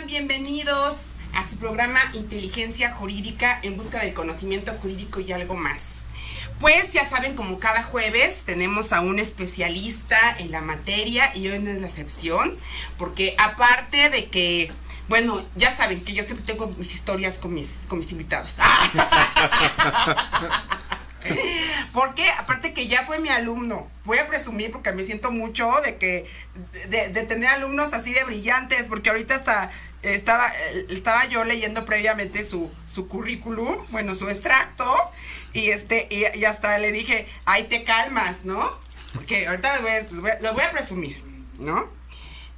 Bienvenidos a su programa Inteligencia Jurídica en busca del conocimiento jurídico y algo más. Pues ya saben, como cada jueves tenemos a un especialista en la materia y hoy no es la excepción, porque aparte de que, bueno, ya saben que yo siempre tengo mis historias con mis invitados. Porque aparte que ya fue mi alumno, voy a presumir porque me siento mucho de tener alumnos así de brillantes, porque ahorita estaba yo leyendo previamente su currículum, bueno, su extracto, y hasta le dije, ay, te calmas, ¿no? Porque ahorita lo voy a presumir, ¿no?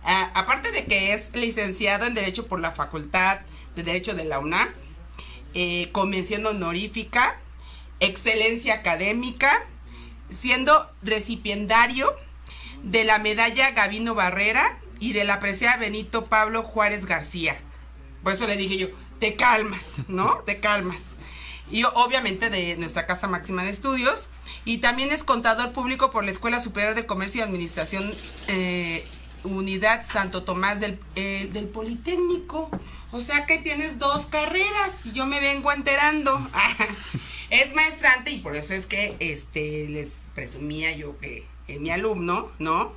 Aparte de que es licenciado en Derecho por la Facultad de Derecho de la UNAM, con mención honorífica, excelencia académica, siendo recipiendario de la medalla Gavino Barrera y de la presea Benito Pablo Juárez García. Por eso le dije yo, te calmas, ¿no? Te calmas. Y obviamente de nuestra Casa Máxima de Estudios. Y también es contador público por la Escuela Superior de Comercio y Administración Unidad Santo Tomás del Politécnico. O sea que tienes 2 carreras y yo me vengo enterando. Es maestrante y por eso es que les presumía yo que mi alumno, ¿no?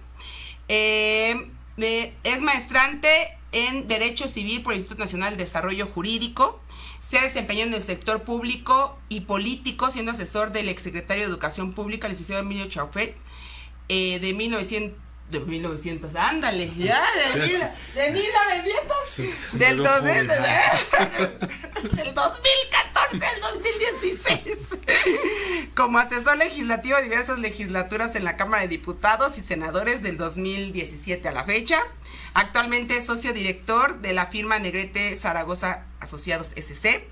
Es maestrante en Derecho Civil por el Instituto Nacional de Desarrollo Jurídico. Se desempeñó en el sector público y político, siendo asesor del exsecretario de Educación Pública, el licenciado Emilio Chauffet, de 1900, ándale, ya, de 1900, Sí, del lo 2000, joven, del 2014 al 2016, como asesor legislativo de diversas legislaturas en la Cámara de Diputados y Senadores del 2017 a la fecha. Actualmente es socio director de la firma Negrete Zaragoza Asociados SC.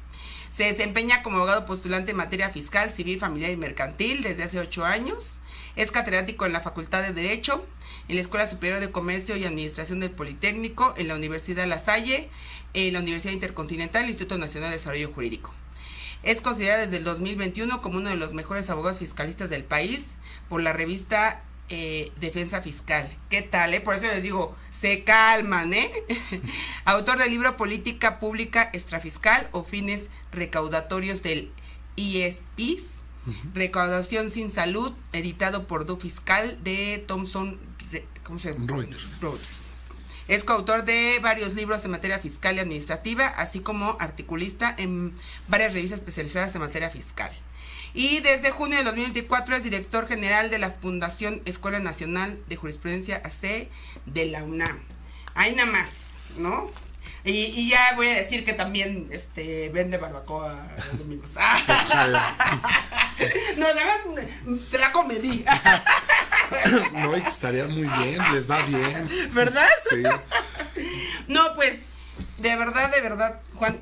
Se desempeña como abogado postulante en materia fiscal, civil, familiar y mercantil desde hace 8 años. Es catedrático en la Facultad de Derecho, en la Escuela Superior de Comercio y Administración del Politécnico, en la Universidad La Salle, en la Universidad Intercontinental, Instituto Nacional de Desarrollo Jurídico. Es considerada desde el 2021 como uno de los mejores abogados fiscalistas del país por la revista Defensa Fiscal. ¿Qué tal? Por eso les digo, se calman, Autor del libro Política Pública Extrafiscal o Fines Recaudatorios del ISPIS, Recaudación sin Salud, editado por Do Fiscal de Thomson Reuters. Es coautor de varios libros en materia fiscal y administrativa, así como articulista en varias revistas especializadas en materia fiscal. Y desde junio de 2024 es director general de la Fundación Escuela Nacional de Jurisprudencia AC de la UNAM. Ahí nada más, ¿no? Y ya voy a decir que también vende barbacoa los domingos. No, nada más se la comedí. No, y que estaría muy bien, les va bien. ¿Verdad? Sí. No, pues, de verdad, Juan,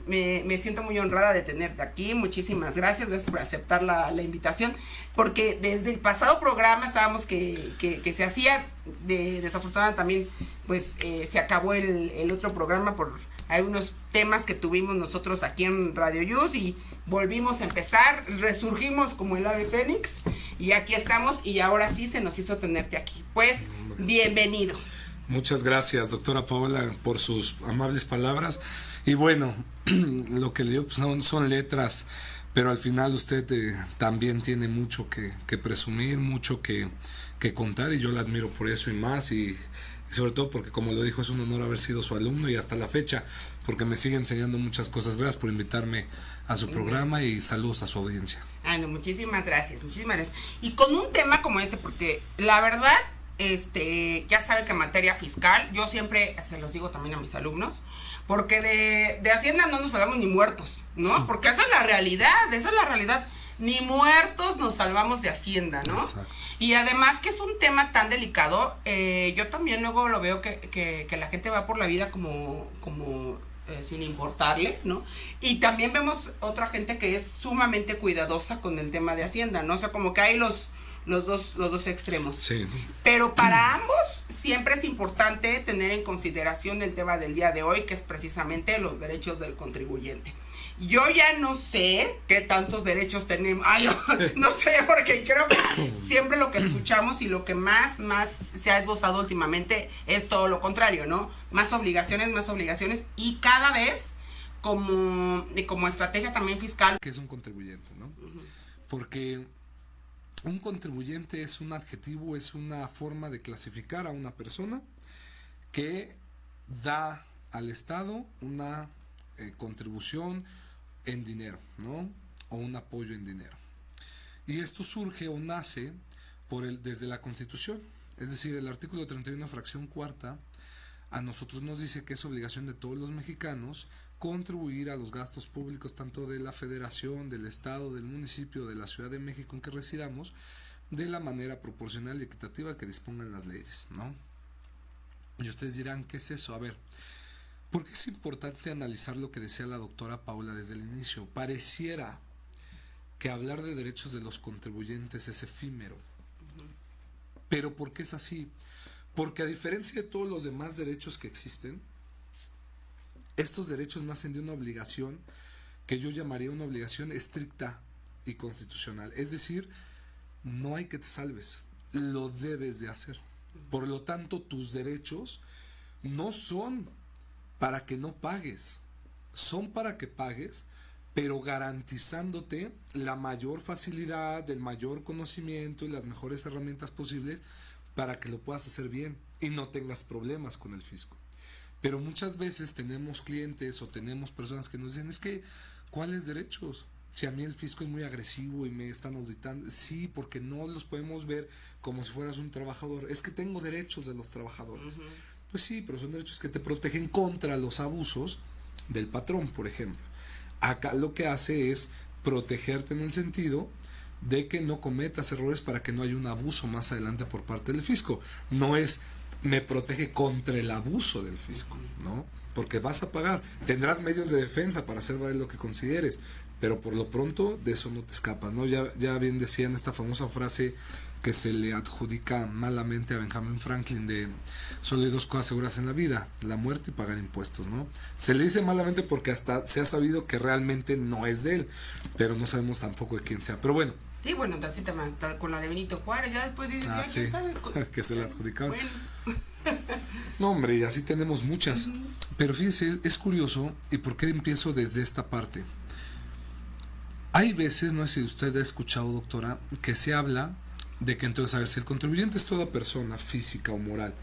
me siento muy honrada de tenerte aquí. Muchísimas gracias por aceptar la invitación, porque desde el pasado programa estábamos que se hacía, desafortunadamente también, pues se acabó el otro programa por algunos temas que tuvimos nosotros aquí en Radio Yus y volvimos a empezar, resurgimos como el ave fénix y aquí estamos y ahora sí se nos hizo tenerte aquí. Pues, bienvenido. Muchas gracias, doctora Paola, por sus amables palabras. Y bueno, lo que le digo pues son letras, pero al final usted también tiene mucho que presumir, mucho que contar y yo la admiro por eso y más y sobre todo porque como lo dijo es un honor haber sido su alumno y hasta la fecha porque me sigue enseñando muchas cosas. Gracias por invitarme a su programa y saludos a su audiencia. No, muchísimas gracias. Y con un tema como porque la verdad, ya sabe que en materia fiscal, yo siempre se los digo también a mis alumnos, porque de Hacienda no nos salvamos ni muertos, ¿no? Porque esa es la realidad, ni muertos nos salvamos de Hacienda, ¿no? Exacto. Y además que es un tema tan delicado, yo también luego lo veo que la gente va por la vida como sin importarle, ¿no? Y también vemos otra gente que es sumamente cuidadosa con el tema de Hacienda, ¿no? O sea, como que hay los dos extremos. Sí. Pero para ambos siempre es importante tener en consideración el tema del día de hoy, que es precisamente los derechos del contribuyente. Yo ya no sé qué tantos derechos tenemos. No sé, porque creo que siempre lo que escuchamos y lo que más se ha esbozado últimamente es todo lo contrario, ¿no? Más obligaciones y cada vez como estrategia también fiscal. Que es un contribuyente, ¿no? Porque un contribuyente es un adjetivo, es una forma de clasificar a una persona que da al Estado una contribución en dinero, ¿no? O un apoyo en dinero. Y esto surge o nace desde la Constitución. Es decir, el artículo 31, fracción cuarta, a nosotros nos dice que es obligación de todos los mexicanos contribuir a los gastos públicos tanto de la Federación, del Estado, del municipio, de la Ciudad de México en que residamos, de la manera proporcional y equitativa que dispongan las leyes, ¿no? Y ustedes dirán, ¿qué es eso? A ver, ¿por qué es importante analizar lo que decía la doctora Paula desde el inicio? Pareciera que hablar de derechos de los contribuyentes es efímero. Pero ¿por qué es así? Porque a diferencia de todos los demás derechos que existen, estos derechos nacen de una obligación que yo llamaría una obligación estricta y constitucional. Es decir, no hay que te salves, lo debes de hacer. Por lo tanto, tus derechos no son para que no pagues, son para que pagues, pero garantizándote la mayor facilidad, el mayor conocimiento y las mejores herramientas posibles para que lo puedas hacer bien y no tengas problemas con el fisco. Pero muchas veces tenemos clientes o tenemos personas que nos dicen, es que, ¿cuáles derechos? Si a mí el fisco es muy agresivo y me están auditando, sí, porque no los podemos ver como si fueras un trabajador. Es que tengo derechos de los trabajadores. Pues sí, pero son derechos que te protegen contra los abusos del patrón, por ejemplo. Acá lo que hace es protegerte en el sentido de que no cometas errores para que no haya un abuso más adelante por parte del fisco. No es, me protege contra el abuso del fisco, ¿no? Porque vas a pagar, tendrás medios de defensa para hacer valer lo que consideres, pero por lo pronto de eso no te escapas, ¿no? Ya bien decían esta famosa frase que se le adjudica malamente a Benjamin Franklin de solo hay dos cosas seguras en la vida, la muerte y pagar impuestos, ¿no? Se le dice malamente porque hasta se ha sabido que realmente no es de él, pero no sabemos tampoco de quién sea. Pero bueno. Sí, bueno, así también con la de Benito Juárez, ya después dicen, sí, ¿quién sabe? Que se le adjudicaron. Bueno. No, hombre, y así tenemos muchas. Pero fíjese, es curioso, ¿y por qué empiezo desde esta parte? Hay veces, no sé si usted ha escuchado, doctora, que se habla de que entonces, a ver, si el contribuyente es toda persona física o moral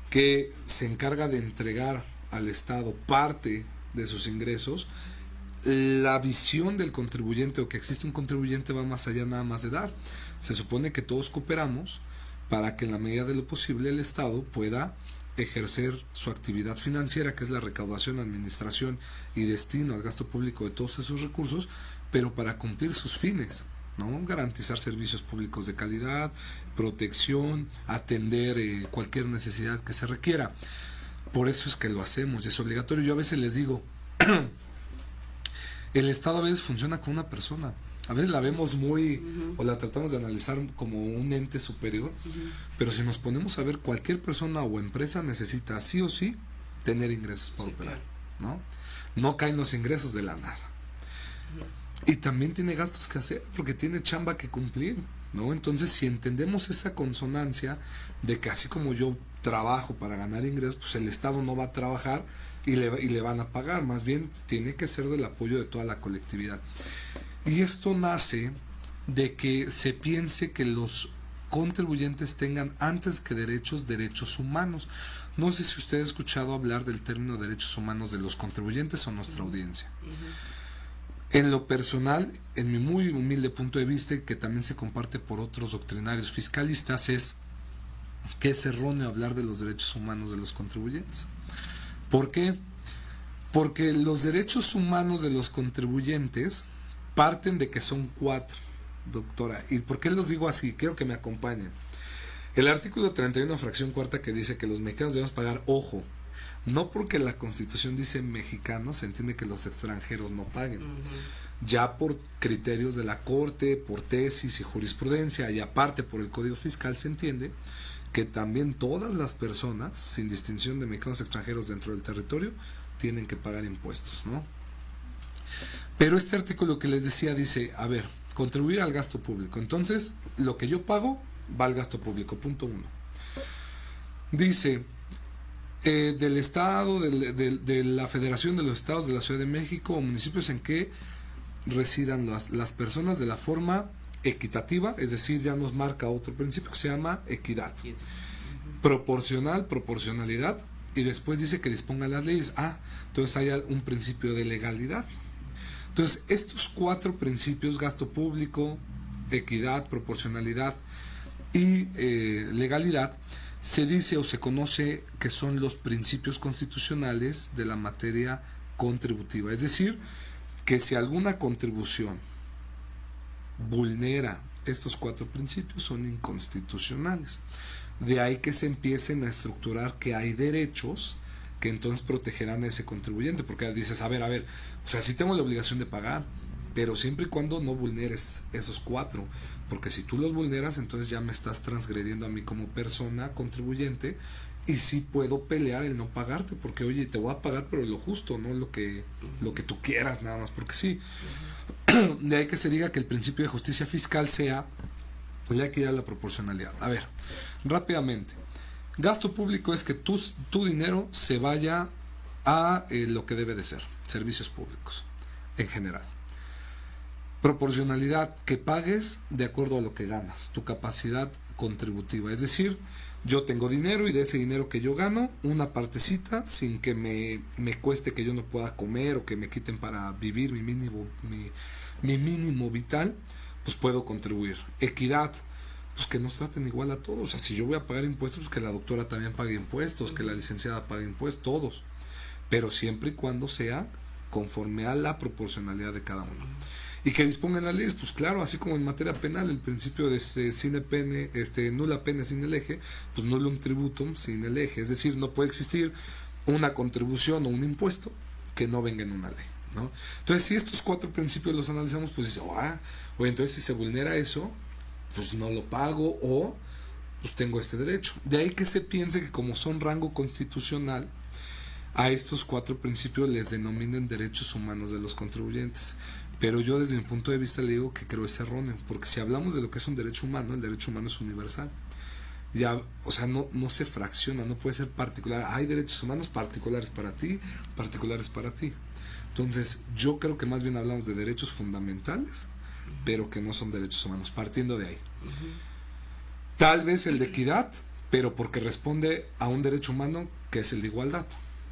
que se encarga de entregar al Estado parte de sus ingresos, la visión del contribuyente o que existe un contribuyente va más allá nada más de dar. Se supone que todos cooperamos para que en la medida de lo posible el Estado pueda ejercer su actividad financiera, que es la recaudación, administración y destino al gasto público de todos esos recursos, pero para cumplir sus fines, ¿no? Garantizar servicios públicos de calidad, protección, atender cualquier necesidad que se requiera. Por eso es que lo hacemos y es obligatorio. Yo a veces les digo, el Estado a veces funciona como una persona. A veces la vemos muy, o la tratamos de analizar como un ente superior, pero si nos ponemos a ver, cualquier persona o empresa necesita sí o sí tener ingresos para operar, ¿no? No caen los ingresos de la nada. Y también tiene gastos que hacer, porque tiene chamba que cumplir, ¿no? Entonces, si entendemos esa consonancia de que así como yo trabajo para ganar ingresos, pues el Estado no va a trabajar y le van a pagar, más bien tiene que ser del apoyo de toda la colectividad. Y esto nace de que se piense que los contribuyentes tengan antes que derechos humanos. No sé si usted ha escuchado hablar del término derechos humanos de los contribuyentes o nuestra audiencia. En lo personal, en mi muy humilde punto de vista, y que también se comparte por otros doctrinarios fiscalistas, es que es erróneo hablar de los derechos humanos de los contribuyentes. ¿Por qué? Porque los derechos humanos de los contribuyentes parten de que son 4, doctora. ¿Y por qué los digo así? Quiero que me acompañen. El artículo 31, fracción cuarta, que dice que los mexicanos debemos pagar, ojo, no porque la Constitución dice mexicanos, se entiende que los extranjeros no paguen. Ya por criterios de la Corte, por tesis y jurisprudencia, y aparte por el Código Fiscal, se entiende que también todas las personas, sin distinción de mexicanos extranjeros dentro del territorio, tienen que pagar impuestos, ¿no? Pero este artículo que les decía dice, a ver, contribuir al gasto público. Entonces, lo que yo pago va al gasto público, punto 1. Dice, del Estado, de la Federación de los Estados de la Ciudad de México o municipios en que residan las personas de la forma equitativa, es decir, ya nos marca otro principio que se llama equidad. Proporcional, proporcionalidad, y después dice que disponga las leyes. Entonces hay un principio de legalidad. Entonces, estos 4 principios, gasto público, equidad, proporcionalidad y legalidad, se dice o se conoce que son los principios constitucionales de la materia contributiva. Es decir, que si alguna contribución vulnera estos 4 principios, son inconstitucionales. De ahí que se empiecen a estructurar que hay derechos que entonces protegerán a ese contribuyente, porque dices, a ver, o sea, sí tengo la obligación de pagar, pero siempre y cuando no vulneres esos 4, porque si tú los vulneras, entonces ya me estás transgrediendo a mí como persona contribuyente, y sí puedo pelear el no pagarte, porque oye, te voy a pagar pero lo justo, no lo que tú quieras nada más, porque sí. De ahí que se diga que el principio de justicia fiscal sea la equidad y la proporcionalidad. A ver, rápidamente, gasto público es que tu dinero se vaya a lo que debe de ser, servicios públicos en general. Proporcionalidad, que pagues de acuerdo a lo que ganas, tu capacidad contributiva, es decir, yo tengo dinero y de ese dinero que yo gano, una partecita, sin que me cueste que yo no pueda comer o que me quiten para vivir mi mínimo vital, pues puedo contribuir. Equidad, pues que nos traten igual a todos. O sea, si yo voy a pagar impuestos, pues que la doctora también pague impuestos, que la licenciada pague impuestos, todos. Pero siempre y cuando sea conforme a la proporcionalidad de cada uno. Y que dispongan las leyes, pues claro, así como en materia penal, el principio de sine pene, nulla pene sin el eje, pues nullum tributum sin el eje. Es decir, no puede existir una contribución o un impuesto que no venga en una ley, ¿no? Entonces, si estos 4 principios los analizamos, pues dice, oye, entonces si se vulnera eso, pues no lo pago o pues tengo este derecho. De ahí que se piense que como son rango constitucional, a estos 4 principios les denominen derechos humanos de los contribuyentes. Pero yo desde mi punto de vista le digo que creo es erróneo, porque si hablamos de lo que es un derecho humano, el derecho humano es universal. Ya, o sea, no se fracciona, no puede ser particular. Hay derechos humanos particulares para ti, particulares para ti. Entonces, yo creo que más bien hablamos de derechos fundamentales, pero que no son derechos humanos, partiendo de ahí. Tal vez el de equidad, pero porque responde a un derecho humano que es el de igualdad,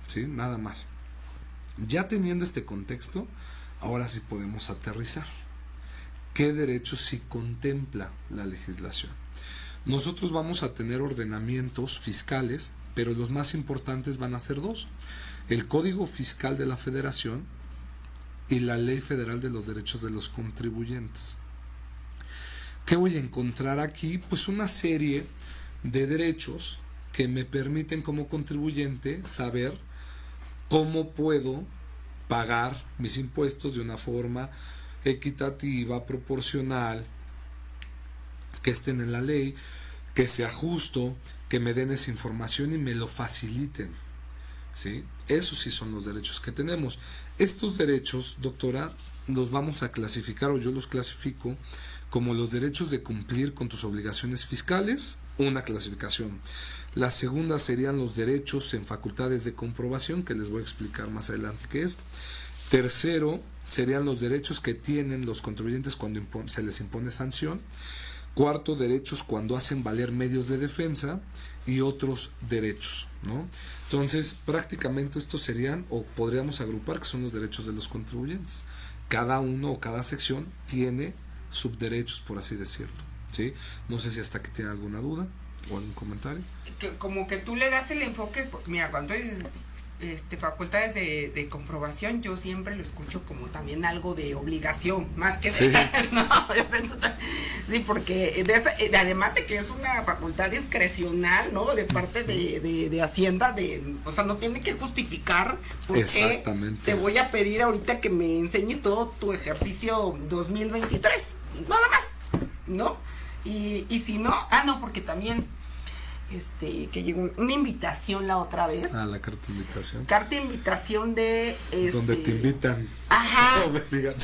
¿sí? Nada más. Ya teniendo este contexto, ahora sí podemos aterrizar. ¿Qué derechos sí contempla la legislación? Nosotros vamos a tener ordenamientos fiscales, pero los más importantes van a ser 2. El Código Fiscal de la Federación y la Ley Federal de los Derechos de los Contribuyentes. ¿Qué voy a encontrar aquí? Pues una serie de derechos que me permiten como contribuyente saber cómo puedo pagar mis impuestos de una forma equitativa, proporcional, que estén en la ley, que sea justo, que me den esa información y me lo faciliten, ¿sí? Esos sí son los derechos que tenemos. Estos derechos, doctora, los vamos a clasificar, o yo los clasifico como los derechos de cumplir con tus obligaciones fiscales, una clasificación. La segunda serían los derechos en facultades de comprobación, que les voy a explicar más adelante qué es. Tercero, serían los derechos que tienen los contribuyentes cuando se les impone sanción. Cuarto, derechos cuando hacen valer medios de defensa y otros derechos, ¿no? Entonces, prácticamente estos serían, o podríamos agrupar, que son los derechos de los contribuyentes. Cada uno o cada sección tiene subderechos, por así decirlo, ¿sí? No sé si hasta aquí tiene alguna duda o algún comentario. Como que tú le das el enfoque, mira, cuando dices facultades de comprobación, yo siempre lo escucho como también algo de obligación, más que sí. Sí, porque además de que es una facultad discrecional, ¿no? De parte de Hacienda, o sea, no tiene que justificar porque te voy a pedir ahorita que me enseñes todo tu ejercicio 2023, nada más, ¿no? Y si no, no, porque también que llegó una invitación la otra vez. La carta de invitación. Carta de invitación de donde te invitan. Ajá.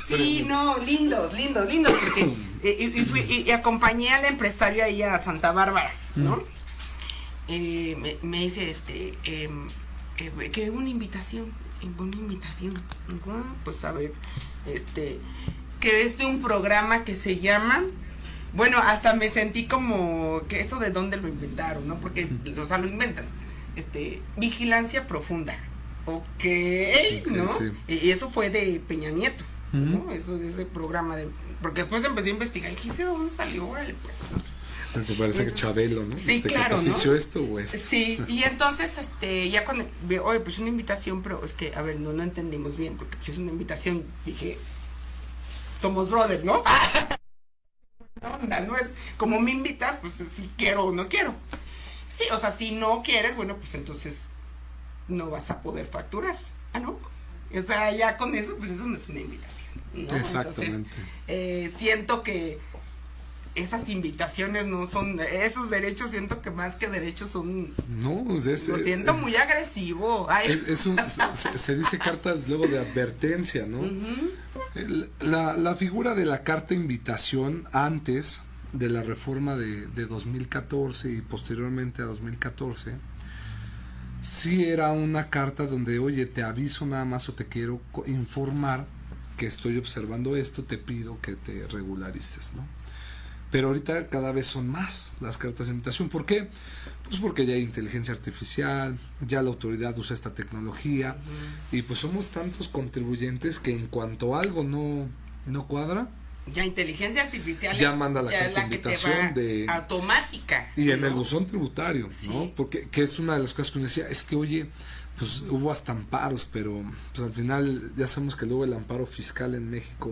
Sí, no, lindos, porque y acompañé al empresario ahí a Santa Bárbara, ¿no? Me dice que una invitación. Pues a ver, que es de un programa que se llama. Bueno, hasta me sentí como que eso de dónde lo inventaron, ¿no? Porque, o sea, lo inventan. Vigilancia profunda. Ok, ¿no? Sí. Y eso fue de Peña Nieto, ¿no? Eso de ese programa porque después empecé a investigar y dije, ¿de dónde salió? Órale, pues, Me parece que Chabelo, ¿no? Sí, claro, ¿no? ¿Ofició esto o esto? Sí, y entonces, ya cuando veo, oye, pues una invitación, pero es que, a ver, no entendimos bien, porque si es una invitación, dije, somos brothers, ¿no? Onda, no es como me invitas, pues si quiero o no quiero. Sí, o sea, si no quieres, bueno, pues entonces no vas a poder facturar. ¿No? O sea, ya con eso, pues eso no es una invitación. ¿no? Exactamente. Entonces, siento que esas invitaciones no son, esos derechos siento que más que derechos son, no, lo siento muy agresivo. Ay. Se dice cartas luego de advertencia, ¿no? La figura de la carta invitación antes de la reforma de 2014 y posteriormente a 2014, sí era una carta donde, oye, te aviso nada más o te quiero informar que estoy observando esto, te pido que te regularices, ¿no? Pero ahorita cada vez son más las cartas de invitación. ¿Por qué? Pues porque ya hay inteligencia artificial, ya la autoridad usa esta tecnología, y pues somos tantos contribuyentes que en cuanto algo no cuadra, ya inteligencia artificial ya manda la carta de invitación de automática. Y en el buzón tributario, sí. ¿no? Porque que es una de las cosas que uno decía, es que oye, pues hubo hasta amparos, pero pues al final ya sabemos que luego el amparo fiscal en México,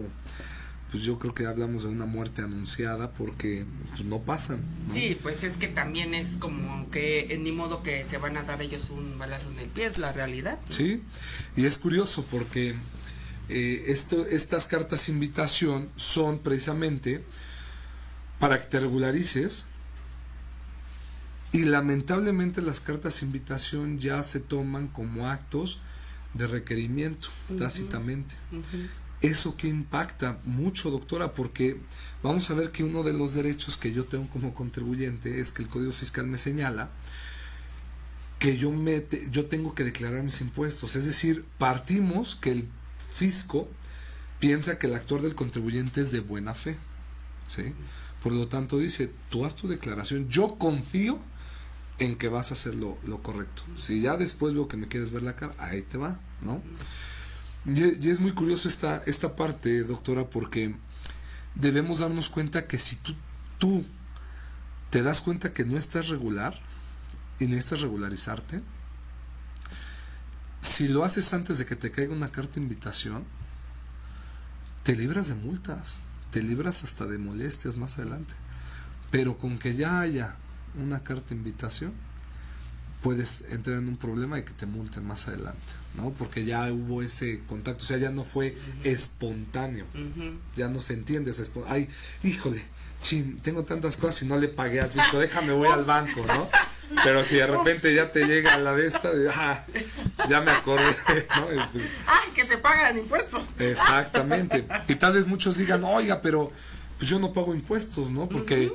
pues yo creo que hablamos de una muerte anunciada porque pues no pasan, ¿no? Sí, pues es que también es como que ni modo que se van a dar ellos un balazo en el pie, es la realidad, ¿no? Sí, y es curioso porque estas cartas de invitación son precisamente para que te regularices, y lamentablemente las cartas de invitación ya se toman como actos de requerimiento, tácitamente. ¿Eso que impacta mucho, doctora? Porque vamos a ver que uno de los derechos que yo tengo como contribuyente es que el Código Fiscal me señala que yo tengo que declarar mis impuestos. Es decir, partimos que el fisco piensa que el actuar del contribuyente es de buena fe, ¿sí? Por lo tanto dice, tú haz tu declaración, yo confío en que vas a hacer lo correcto. Si ya después veo que me quieres ver la cara, ahí te va, ¿no? Y es muy curioso esta parte, doctora, porque debemos darnos cuenta que si tú te das cuenta que no estás regular y necesitas regularizarte, si lo haces antes de que te caiga una carta de invitación, te libras de multas, te libras hasta de molestias más adelante. Pero con que ya haya una carta de invitación, puedes entrar en un problema de que te multen más adelante, ¿no? Porque ya hubo ese contacto, o sea, ya no fue espontáneo, ya no se entiende ese ay, híjole, chin, tengo tantas cosas y no le pagué al fisco, déjame voy al banco, ¿no? Pero si de repente ya te llega la de esta, ya me acordé, ¿no? Pues, ¡ay, que se pagan impuestos! Exactamente. Y tal vez muchos digan, oiga, pero pues yo no pago impuestos, ¿no? Porque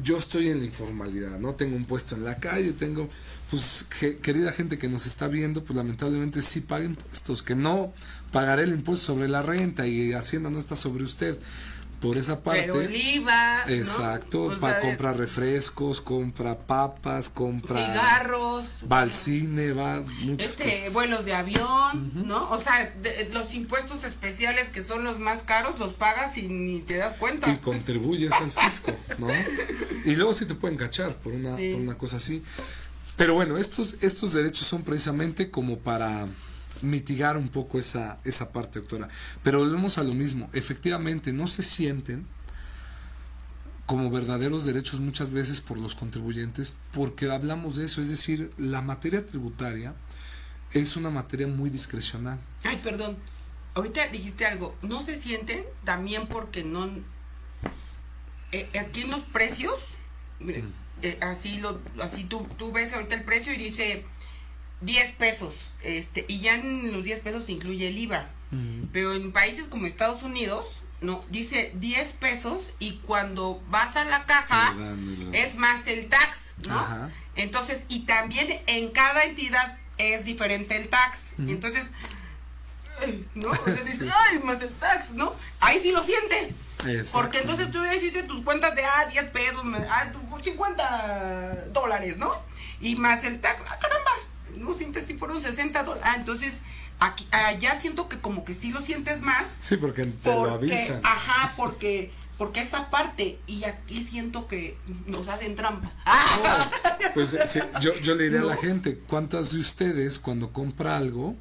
yo estoy en la informalidad, ¿no? Tengo un puesto en la calle, pues, querida gente que nos está viendo, pues lamentablemente sí paga impuestos, que no pagaré el impuesto sobre la renta y Hacienda no está sobre usted. Por esa parte. Pero el IVA. Exacto, ¿no? compra refrescos, compra papas, compra cigarros. Va al cine, va muchas cosas. Vuelos de avión, ¿no? O sea, los impuestos especiales que son los más caros los pagas y ni te das cuenta. Y contribuyes al fisco, ¿no? Y luego sí te pueden cachar por una cosa así. Pero bueno, estos derechos son precisamente como para mitigar un poco esa parte, doctora. Pero volvemos a lo mismo, efectivamente no se sienten como verdaderos derechos muchas veces por los contribuyentes, porque hablamos de eso, es decir, la materia tributaria es una materia muy discrecional. Ay, perdón, ahorita dijiste algo, no se sienten también porque no, aquí en los precios, así tú ves ahorita el precio y dice 10 pesos, y ya en los 10 pesos se incluye el IVA, pero en países como Estados Unidos, no, dice 10 pesos y cuando vas a la caja es más el tax, ¿no? Ajá. Entonces, y también en cada entidad es diferente el tax, entonces, ¿no? O sea, dices, ay, más el tax, ¿no? Ahí sí lo sientes. Porque entonces tú ya hiciste tus cuentas de 10 pesos, $50, ¿no? Y más el tax, caramba. No, siempre sí fueron $60. Entonces, allá siento que como que sí lo sientes más. Sí, porque te lo avisan. Ajá, porque esa parte, y aquí siento que nos hacen trampa. Pues sí, yo le diré a la gente, ¿cuántas de ustedes cuando compra algo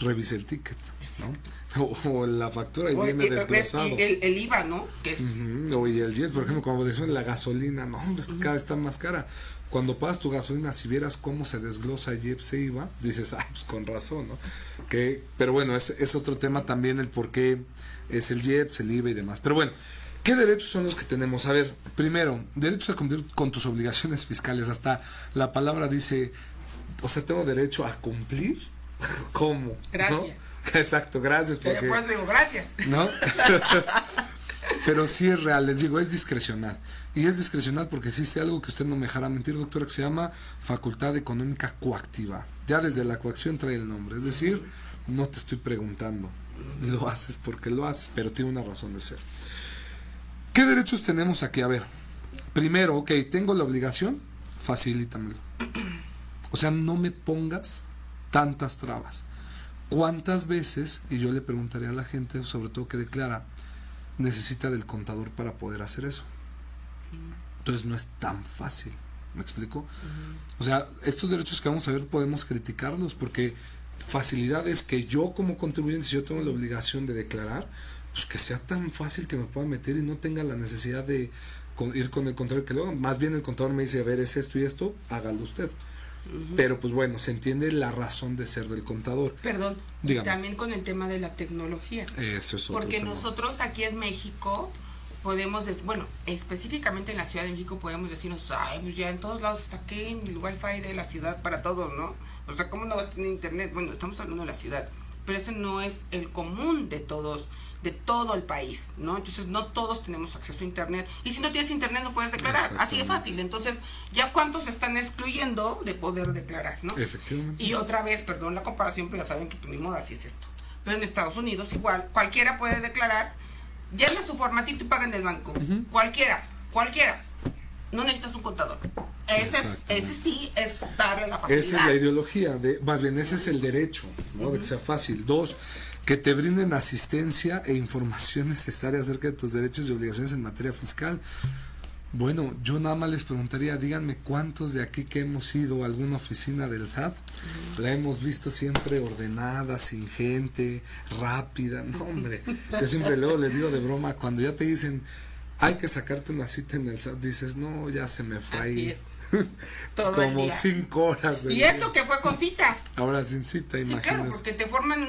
revise el ticket, ¿no? O la factura y viene desglosado. Y el IVA, ¿no? Que es... O y el jet, por ejemplo, como decían, la gasolina, no, hombre, es que cada vez está más cara. Cuando pagas tu gasolina, si vieras cómo se desglosa IEPS e IVA, dices, pues con razón, ¿no? Pero bueno, es otro tema también el por qué es el IEPS, el IVA y demás. Pero bueno, ¿qué derechos son los que tenemos? A ver, primero, derechos a cumplir con tus obligaciones fiscales. Hasta la palabra dice, o sea, tengo derecho a cumplir. ¿Cómo? Gracias. ¿No? Exacto, gracias. Porque, después digo, gracias. ¿no? Pero sí es real, les digo, es discrecional. Y es discrecional porque existe algo que usted no me dejará mentir, doctora, que se llama facultad económica coactiva. Ya desde la coacción trae el nombre. Es decir, no te estoy preguntando. Lo haces porque lo haces, pero tiene una razón de ser. ¿Qué derechos tenemos aquí? A ver, primero, ok, tengo la obligación, facilítamelo. O sea, no me pongas tantas trabas. ¿Cuántas veces, y yo le preguntaría a la gente, sobre todo que declara, necesita del contador para poder hacer eso? Entonces no es tan fácil, ¿me explico? O sea, estos derechos que vamos a ver podemos criticarlos porque facilidad es que yo como contribuyente, si yo tengo la obligación de declarar, pues que sea tan fácil que me pueda meter y no tenga la necesidad de ir con el contador, que luego más bien el contador me dice, a ver, es esto y esto, hágalo usted. Pero pues bueno, se entiende la razón de ser del contador. Perdón, dígame. También con el tema de la tecnología. Eso es otro porque tema. Nosotros aquí en México podemos, bueno, específicamente en la Ciudad de México podemos decirnos, ay, pues ya en todos lados está aquí el wifi de la ciudad para todos, ¿no? O sea, ¿cómo no vas a tener internet? Bueno, estamos hablando de la ciudad, pero ese no es el común de todos, de todo el país, ¿no? Entonces no todos tenemos acceso a internet, y si no tienes internet no puedes declarar, así de fácil. Entonces, ya cuántos están excluyendo de poder declarar, ¿no? Efectivamente. Y otra vez, perdón la comparación, pero ya saben que ni modo, así es esto. Pero en Estados Unidos igual, cualquiera puede declarar, llena su formatito y paga en el banco. Cualquiera. No necesitas un contador. Ese sí es darle la facilidad. Esa es la ideología, más bien ese es el derecho, ¿no? De que sea fácil. 2, que te brinden asistencia e información necesaria acerca de tus derechos y obligaciones en materia fiscal. Bueno, yo nada más les preguntaría, díganme cuántos de aquí que hemos ido a alguna oficina del SAT, la hemos visto siempre ordenada, sin gente, rápida. No, hombre, yo siempre luego les digo de broma, cuando ya te dicen, hay que sacarte una cita en el SAT, dices, no, ya se me fue ahí. Todo como 5 horas y eso que fue con cita. Ahora sin cita, sí, imagínate. Claro, porque te forman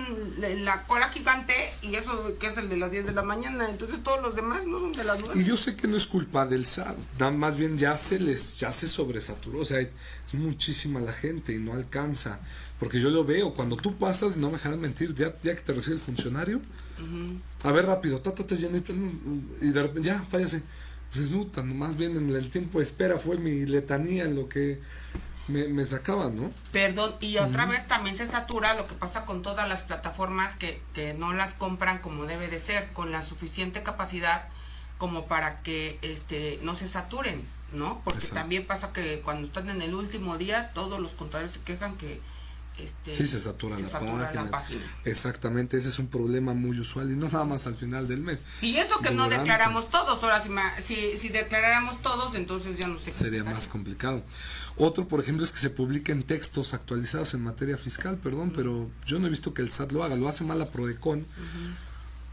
la cola gigante y eso que es el de las 10 de la mañana, entonces todos los demás no son de las 9. Y yo sé que no es culpa del SAT, más bien ya se sobresaturó, o sea, es muchísima la gente y no alcanza, porque yo lo veo, cuando tú pasas, no me dejarán mentir, ya que te recibe el funcionario, a ver rápido, y de repente, ya, váyase. Pues más bien en el tiempo de espera fue mi letanía en lo que me sacaban, ¿no? Perdón, y otra vez también se satura lo que pasa con todas las plataformas que no las compran como debe de ser, con la suficiente capacidad como para que no se saturen, ¿no? Porque Exacto. También pasa que cuando están en el último día, todos los contadores se quejan que sí, se satura la página. Exactamente, ese es un problema muy usual y no nada más al final del mes. Y eso que no declaramos todos, ahora si declaráramos todos, entonces ya no sé qué sería más complicado. Otro, por ejemplo, es que se publiquen textos actualizados en materia fiscal, pero yo no he visto que el SAT lo haga, lo hace mal la Prodecon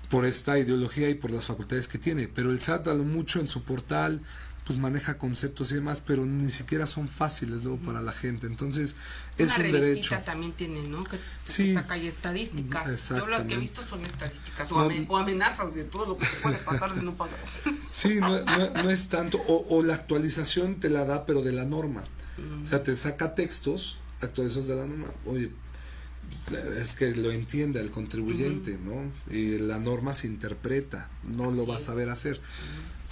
por esta ideología y por las facultades que tiene, pero el SAT a lo mucho en su portal pues maneja conceptos y demás, pero ni siquiera son fáciles luego para la gente. Entonces, es un derecho. También tiene, ¿no? Que sí, saca ahí estadísticas. Yo las que he visto son estadísticas o amenazas de todo lo que puede pasar si no pagas. Sí, no es tanto, o la actualización te la da, pero de la norma. O sea, te saca textos actualizados de la norma. Oye, es que lo entiende el contribuyente, ¿no? Y la norma se interpreta, no lo va a saber hacer,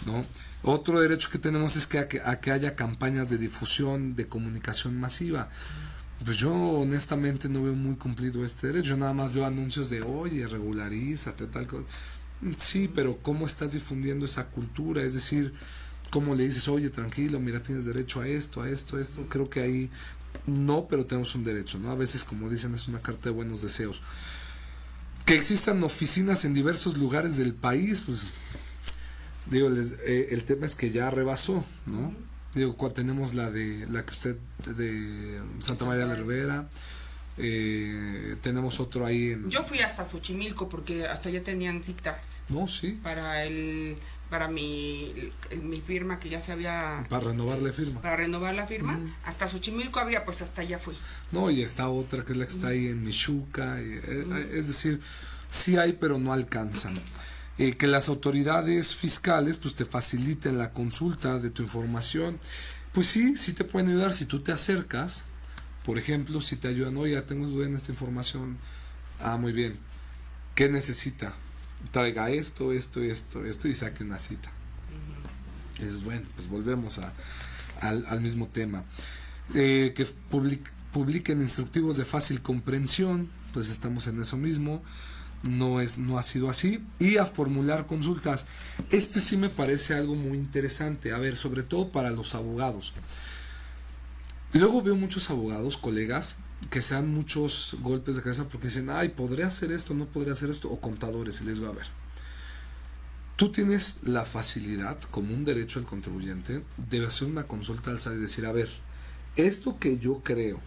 ¿no? Otro derecho que tenemos es que a que haya campañas de difusión, de comunicación masiva. Pues yo honestamente no veo muy cumplido este derecho. Yo nada más veo anuncios de, oye, regularízate, tal cosa. Sí, pero ¿cómo estás difundiendo esa cultura? Es decir, ¿cómo le dices, oye, tranquilo, mira, tienes derecho a esto, a esto, a esto? Creo que ahí no, pero tenemos un derecho, ¿no? A veces, como dicen, es una carta de buenos deseos. Que existan oficinas en diversos lugares del país, pues... Digo, el tema es que ya rebasó, ¿no? Digo, tenemos la que usted de Santa María de la Ribera, Tenemos otro ahí en... Yo fui hasta Xochimilco porque hasta ya tenían citas. No, sí. Para mi firma que ya se había... Para renovar la firma. Para renovar la firma. Hasta Xochimilco había, pues hasta allá fui. No, y está otra que es la que está ahí en Michuca. Es decir, sí hay, pero no alcanzan. Que las autoridades fiscales pues te faciliten la consulta de tu información. Pues sí te pueden ayudar si tú te acercas. Por ejemplo, si te ayudan, oye, tengo duda en esta información. Muy bien. ¿Qué necesita? Traiga esto y saque una cita. Es bueno, pues volvemos al mismo tema. Que publiquen instructivos de fácil comprensión, pues estamos en eso mismo. No ha sido así. Y a formular consultas. Este sí me parece algo muy interesante. A ver, sobre todo para los abogados. Luego veo muchos abogados, colegas, que se dan muchos golpes de cabeza porque dicen, podré hacer esto, no podré hacer esto, o contadores, y les digo, a ver, tú tienes la facilidad, como un derecho al contribuyente, de hacer una consulta al SAT y decir, a ver, esto que yo creo,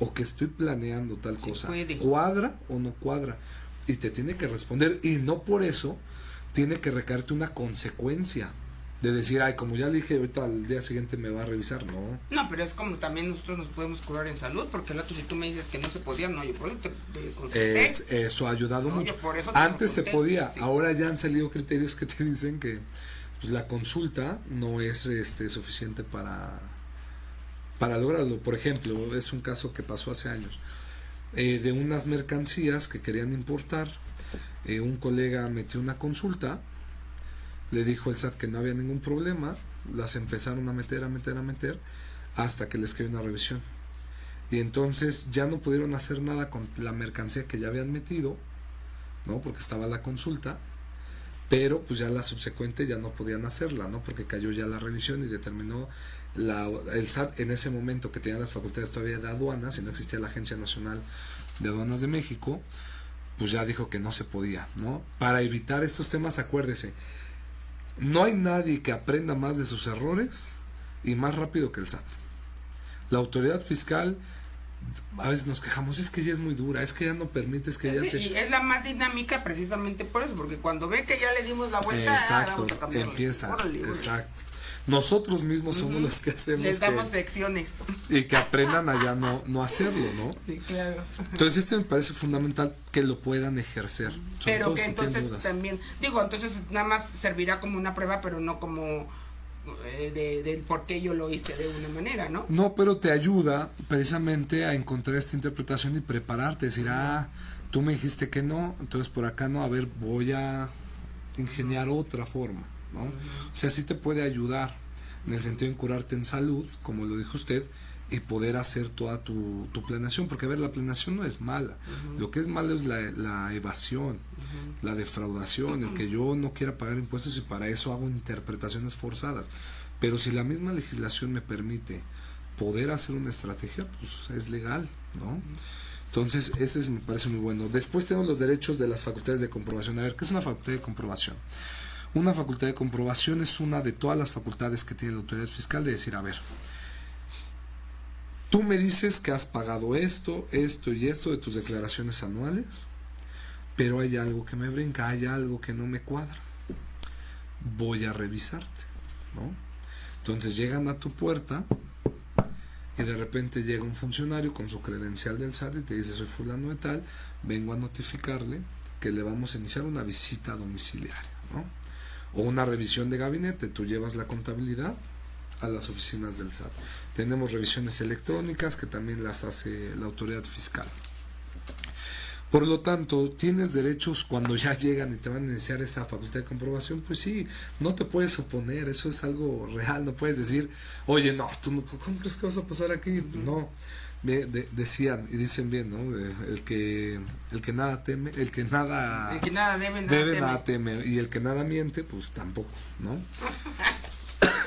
o que estoy planeando tal cosa, ¿cuadra o no cuadra? Y te tiene que responder, y no por eso tiene que recaerte una consecuencia. De decir, como ya le dije, ahorita al día siguiente me va a revisar, no. No, pero es como también nosotros nos podemos curar en salud, porque el otro si tú me dices que no se podía, no, yo por eso te consulté. Eso ha ayudado mucho. Por eso antes se podía, sí. Ahora ya han salido criterios que te dicen que pues, la consulta no es suficiente para lograrlo. Por ejemplo, es un caso que pasó hace años, de unas mercancías que querían importar. Un colega metió una consulta. Le dijo el SAT que no había ningún problema, las empezaron a meter, hasta que les cayó una revisión. Y entonces ya no pudieron hacer nada con la mercancía que ya habían metido, ¿no? Porque estaba la consulta, pero pues ya la subsecuente ya no podían hacerla, ¿no? Porque cayó ya la revisión y determinó el SAT en ese momento, que tenía las facultades todavía de aduanas y no existía la Agencia Nacional de Aduanas de México, pues ya dijo que no se podía, ¿no? Para evitar estos temas, acuérdese, no hay nadie que aprenda más de sus errores y más rápido que el SAT. La autoridad fiscal, a veces nos quejamos, es que ya es muy dura, es que ya no permite, es que ya Y es la más dinámica precisamente por eso, porque cuando ve que ya le dimos la vuelta, exacto, vamos a cambiarlo. empieza, Órale. Exacto. Nosotros mismos somos los que hacemos les damos lecciones. Y que aprendan a ya no hacerlo, ¿no? Sí, claro. Entonces me parece fundamental que lo puedan ejercer. Pero que entonces también, entonces nada más servirá como una prueba, pero no como del por qué yo lo hice de una manera, ¿no? No, pero te ayuda precisamente a encontrar esta interpretación y prepararte, decir, tú me dijiste que no, entonces por acá no, a ver, voy a ingeniar otra forma, ¿no? O sea, sí te puede ayudar en el sentido de curarte en salud, como lo dijo usted, y poder hacer toda tu planeación, porque a ver, la planeación no es mala, lo que es malo es la evasión, la defraudación, el que yo no quiera pagar impuestos y para eso hago interpretaciones forzadas, pero si la misma legislación me permite poder hacer una estrategia, pues es legal, ¿no? Entonces, ese me parece muy bueno. Después tenemos los derechos de las facultades de comprobación. A ver, ¿qué es una facultad de comprobación? Una facultad de comprobación es una de todas las facultades que tiene la autoridad fiscal de decir, a ver, tú me dices que has pagado esto y esto de tus declaraciones anuales, pero hay algo que me brinca, hay algo que no me cuadra. Voy a revisarte, ¿no? Entonces llegan a tu puerta y de repente llega un funcionario con su credencial del SAT y te dice, soy fulano de tal, vengo a notificarle que le vamos a iniciar una visita domiciliaria, ¿no? O una revisión de gabinete, tú llevas la contabilidad a las oficinas del SAT. Tenemos revisiones electrónicas que también las hace la autoridad fiscal. Por lo tanto, tienes derechos cuando ya llegan y te van a iniciar esa facultad de comprobación, pues sí, no te puedes oponer, eso es algo real, no puedes decir, oye, no, tú no, ¿cómo crees que vas a pasar aquí? No, decían y dicen bien, ¿no? El que nada teme, el que nada debe, nada teme, y el que nada miente, pues tampoco, ¿no?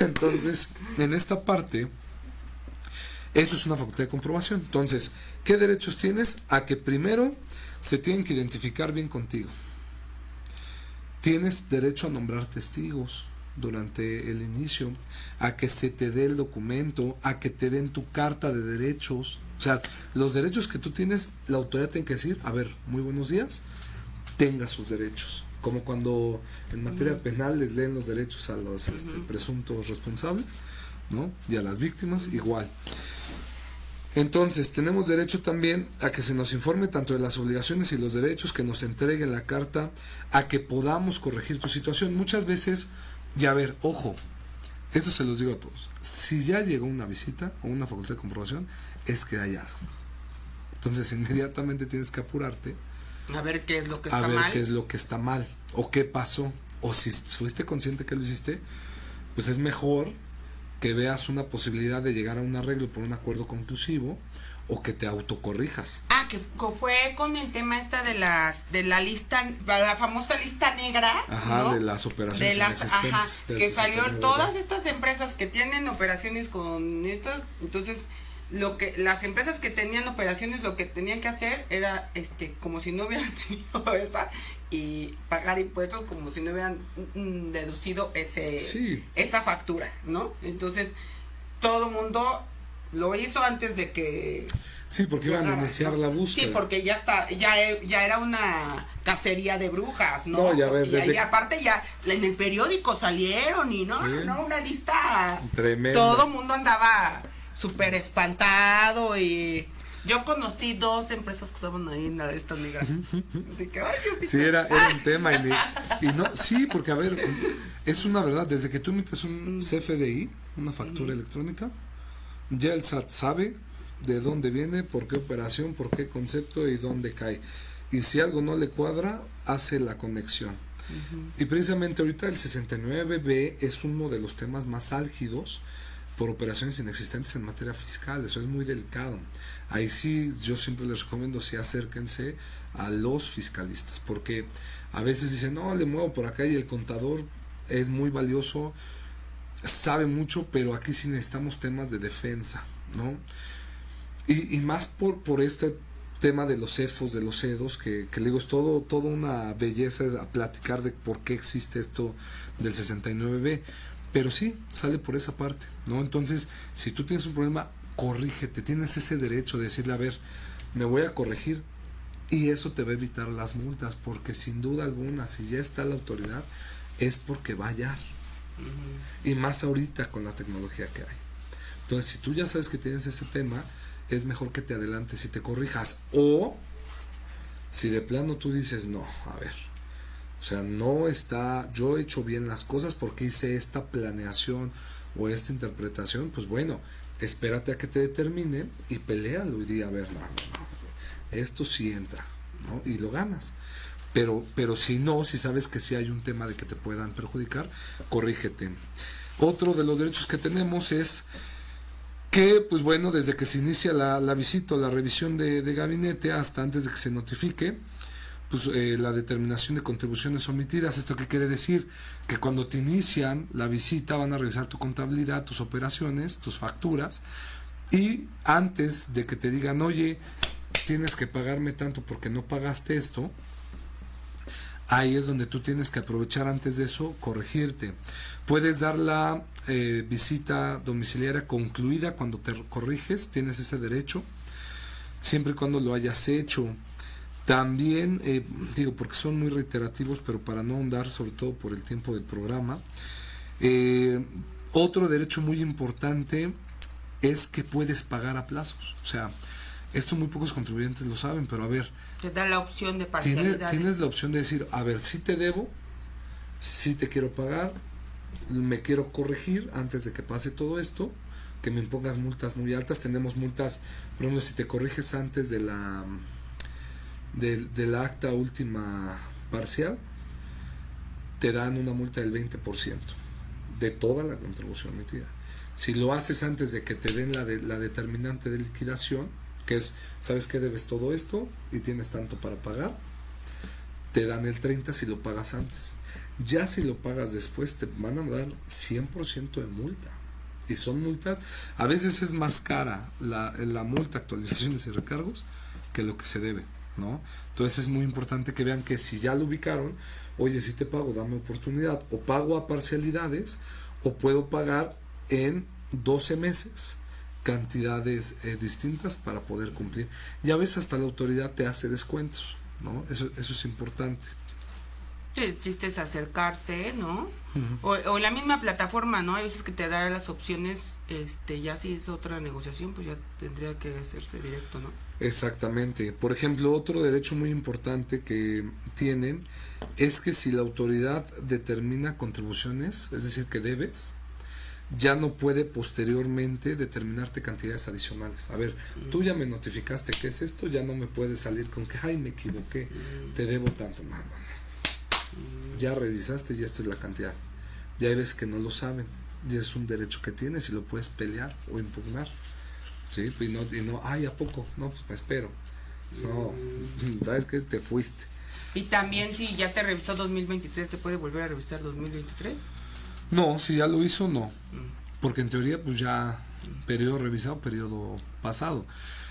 Entonces, en esta parte, eso es una facultad de comprobación. Entonces, ¿qué derechos tienes? A que primero se tienen que identificar bien contigo. Tienes derecho a nombrar testigos, durante el inicio, a que se te dé el documento, a que te den tu carta de derechos. O sea, los derechos que tú tienes, la autoridad tiene que decir, a ver, muy buenos días, tenga sus derechos. Como cuando en materia penal les leen los derechos a los presuntos responsables, ¿no? Y a las víctimas, igual. Entonces, tenemos derecho también a que se nos informe tanto de las obligaciones y los derechos, que nos entreguen la carta, a que podamos corregir tu situación. Muchas veces, y a ver, ojo, esto se los digo a todos, si ya llegó una visita o una facultad de comprobación, es que hay algo. Entonces, inmediatamente tienes que apurarte a ver qué es lo que está a ver mal. qué es lo que está mal, o qué pasó, o si fuiste consciente que lo hiciste, pues es mejor que veas una posibilidad de llegar a un arreglo por un acuerdo conclusivo, o que te autocorrijas. Que fue con el tema esta de la lista, la famosa lista negra. Ajá, ¿no? de las operaciones inexistentes. Que salió todas estas empresas que tienen operaciones con estos, entonces las empresas que tenían operaciones lo que tenían que hacer era como si no hubieran tenido esa, y pagar impuestos como si no hubieran deducido esa factura, ¿no? Entonces todo el mundo lo hizo antes de que sí, porque iban a iniciar la búsqueda. Sí, porque ya era una cacería de brujas, ¿no? No, ya ver, y aparte ya en el periódico salieron y no, una lista tremenda. Todo el mundo andaba súper espantado, y yo conocí 2 empresas que estaban ahí en la lista negra. Sí, era un tema y no, sí, porque a ver, es una verdad, desde que tú emites un CFDI, una factura electrónica, ya el SAT sabe de dónde viene, por qué operación, por qué concepto y dónde cae. Y si algo no le cuadra, hace la conexión. Y precisamente ahorita el 69B es uno de los temas más álgidos por operaciones inexistentes en materia fiscal. Eso es muy delicado. Ahí sí, yo siempre les recomiendo, sí, acérquense a los fiscalistas, porque a veces dicen, no, le muevo por acá, y el contador es muy valioso, sabe mucho, pero aquí sí necesitamos temas de defensa, ¿no? Y más por este tema de los CEFOS, de los CEDOS, que le digo, es todo una belleza a platicar de por qué existe esto del 69B, pero sí, sale por esa parte, ¿no? Entonces, si tú tienes un problema, corrígete, tienes ese derecho de decirle, a ver, me voy a corregir, y eso te va a evitar las multas, porque sin duda alguna, si ya está la autoridad, es porque va a hallar. Y más ahorita con la tecnología que hay. Entonces, si tú ya sabes que tienes ese tema, es mejor que te adelantes y te corrijas. O si de plano tú dices, no, a ver, o sea, no está, yo he hecho bien las cosas porque hice esta planeación o esta interpretación, pues bueno, espérate a que te determinen y peléalo y di, a ver, no, esto sí entra, ¿no? Y lo ganas. Pero si no, si sabes que sí hay un tema de que te puedan perjudicar, corrígete. Otro de los derechos que tenemos es que, pues bueno, desde que se inicia la visita o la revisión de gabinete hasta antes de que se notifique, pues la determinación de contribuciones omitidas. ¿Esto qué quiere decir? Que cuando te inician la visita van a revisar tu contabilidad, tus operaciones, tus facturas, y antes de que te digan, oye, tienes que pagarme tanto porque no pagaste esto, ahí es donde tú tienes que aprovechar antes de eso, corregirte. Puedes dar la visita domiciliaria concluida cuando te corriges, tienes ese derecho, siempre y cuando lo hayas hecho. También, digo, porque son muy reiterativos, pero para no ahondar, sobre todo por el tiempo del programa, otro derecho muy importante es que puedes pagar a plazos. O sea, esto muy pocos contribuyentes lo saben, pero a ver, te da la opción de parcialidad. Tienes la opción de decir, a ver, sí te debo, sí te quiero pagar, me quiero corregir antes de que pase todo esto, que me impongas multas muy altas. Tenemos multas, por ejemplo, si te corriges antes de la acta última parcial, te dan una multa del 20% de toda la contribución emitida. Si lo haces antes de que te den la determinante de liquidación, que es, sabes que debes todo esto y tienes tanto para pagar, te dan el 30% si lo pagas antes. Ya si lo pagas después, te van a dar 100% de multa. Y son multas, a veces es más cara la multa, actualizaciones y recargos, que lo que se debe, ¿no? Entonces es muy importante que vean que si ya lo ubicaron, oye, si te pago, dame oportunidad, o pago a parcialidades, o puedo pagar en 12 meses cantidades distintas para poder cumplir. Y a veces hasta la autoridad te hace descuentos, ¿no? Eso es importante. Sí, el chiste es acercarse, ¿no? O la misma plataforma, ¿no? Hay veces que te da las opciones, ya si es otra negociación, pues ya tendría que hacerse directo, ¿no? Exactamente. Por ejemplo, otro derecho muy importante que tienen es que si la autoridad determina contribuciones, es decir, que debes, ya no puede posteriormente determinarte cantidades adicionales. A ver, tú ya me notificaste que es esto, ya no me puedes salir con que, ay, me equivoqué, te debo tanto. No. Ya revisaste y esta es la cantidad. Ya hay veces que no lo saben, y es un derecho que tienes y lo puedes pelear o impugnar. ¿Sí? Y no, ay, ¿a poco? No, pues me espero. No, ¿sabes qué? Te fuiste. Y también si ya te revisó 2023, ¿te puede volver a revisar 2023? No, si ya lo hizo, no. Porque en teoría, pues ya, periodo revisado, periodo pasado.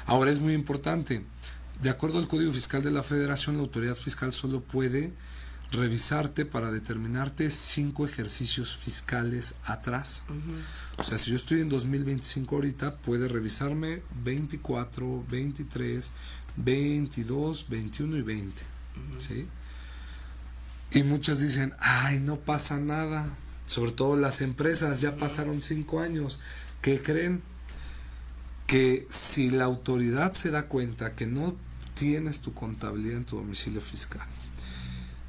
Ahora es muy importante. De acuerdo al Código Fiscal de la Federación, la autoridad fiscal solo puede revisarte para determinarte 5 ejercicios fiscales atrás. O sea, si yo estoy en 2025 ahorita, puede revisarme 24, 23, 22, 21 y 20. ¿Sí? Y muchos dicen, ay, no pasa nada. Sobre todo las empresas, ya pasaron 5 años. ¿Qué creen? Que si la autoridad se da cuenta que no tienes tu contabilidad en tu domicilio fiscal,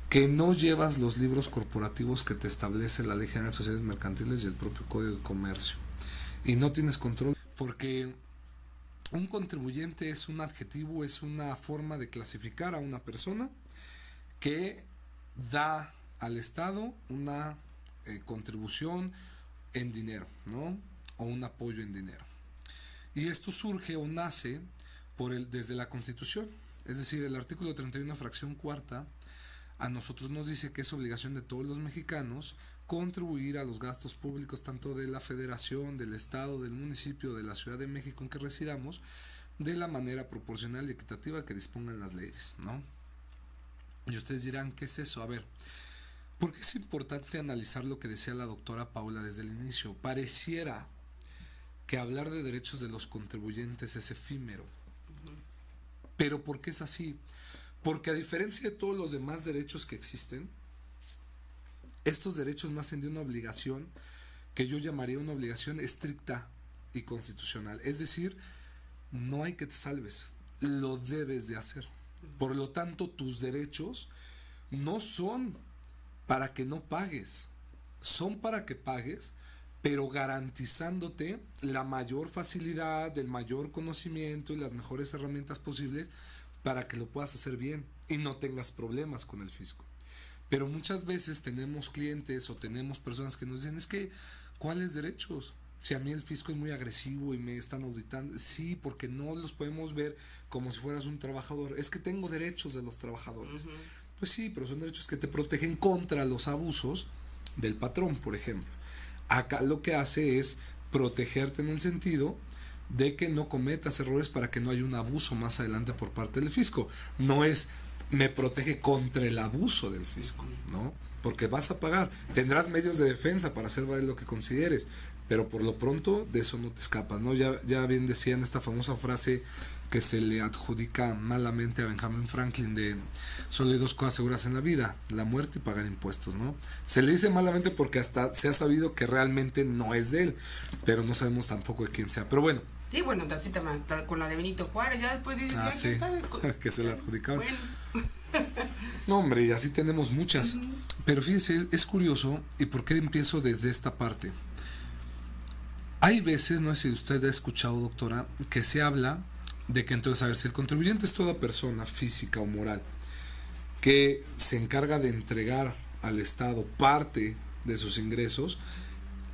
que no llevas los libros corporativos que te establece la Ley General de Sociedades Mercantiles y el propio Código de Comercio, y no tienes control, porque un contribuyente es un adjetivo, es una forma de clasificar a una persona que da al Estado una contribución en dinero, ¿no? O un apoyo en dinero. Y esto surge o nace desde la Constitución, es decir, el artículo 31, fracción cuarta, a nosotros nos dice que es obligación de todos los mexicanos contribuir a los gastos públicos tanto de la Federación, del Estado, del municipio, de la Ciudad de México en que residamos, de la manera proporcional y equitativa que dispongan las leyes, ¿no? Y ustedes dirán, ¿qué es eso? A ver, ¿por qué es importante analizar lo que decía la doctora Paula desde el inicio? Pareciera que hablar de derechos de los contribuyentes es efímero. Pero ¿por qué es así? Porque a diferencia de todos los demás derechos que existen, estos derechos nacen de una obligación que yo llamaría una obligación estricta y constitucional. Es decir, no hay que te salves, lo debes de hacer. Por lo tanto, tus derechos no son para que no pagues, son para que pagues, pero garantizándote la mayor facilidad, el mayor conocimiento y las mejores herramientas posibles para que lo puedas hacer bien y no tengas problemas con el fisco. Pero muchas veces tenemos clientes o tenemos personas que nos dicen, es que, ¿cuáles derechos? Si a mí el fisco es muy agresivo y me están auditando. Sí, porque no los podemos ver como si fueras un trabajador. Es que tengo derechos de los trabajadores. Pues sí, pero son derechos que te protegen contra los abusos del patrón, por ejemplo. Acá lo que hace es protegerte en el sentido de que no cometas errores para que no haya un abuso más adelante por parte del fisco. No es, me protege contra el abuso del fisco, ¿no? Porque vas a pagar, tendrás medios de defensa para hacer valer lo que consideres, pero por lo pronto de eso no te escapas, ¿no? Ya bien decían esta famosa frase que se le adjudica malamente a Benjamin Franklin de solo hay 2 cosas seguras en la vida, la muerte y pagar impuestos, ¿no? Se le dice malamente porque hasta se ha sabido que realmente no es de él, pero no sabemos tampoco de quién sea. Pero bueno. Sí, bueno, así también con la de Benito Juárez, ya después dices, ya sí, sabes. Que se le adjudicaron. Bueno. No, hombre, y así tenemos muchas. Pero fíjense, es curioso, ¿y por qué empiezo desde esta parte? Hay veces, no sé si usted ha escuchado, doctora, que se habla de que entonces, a ver, si el contribuyente es toda persona física o moral que se encarga de entregar al Estado parte de sus ingresos,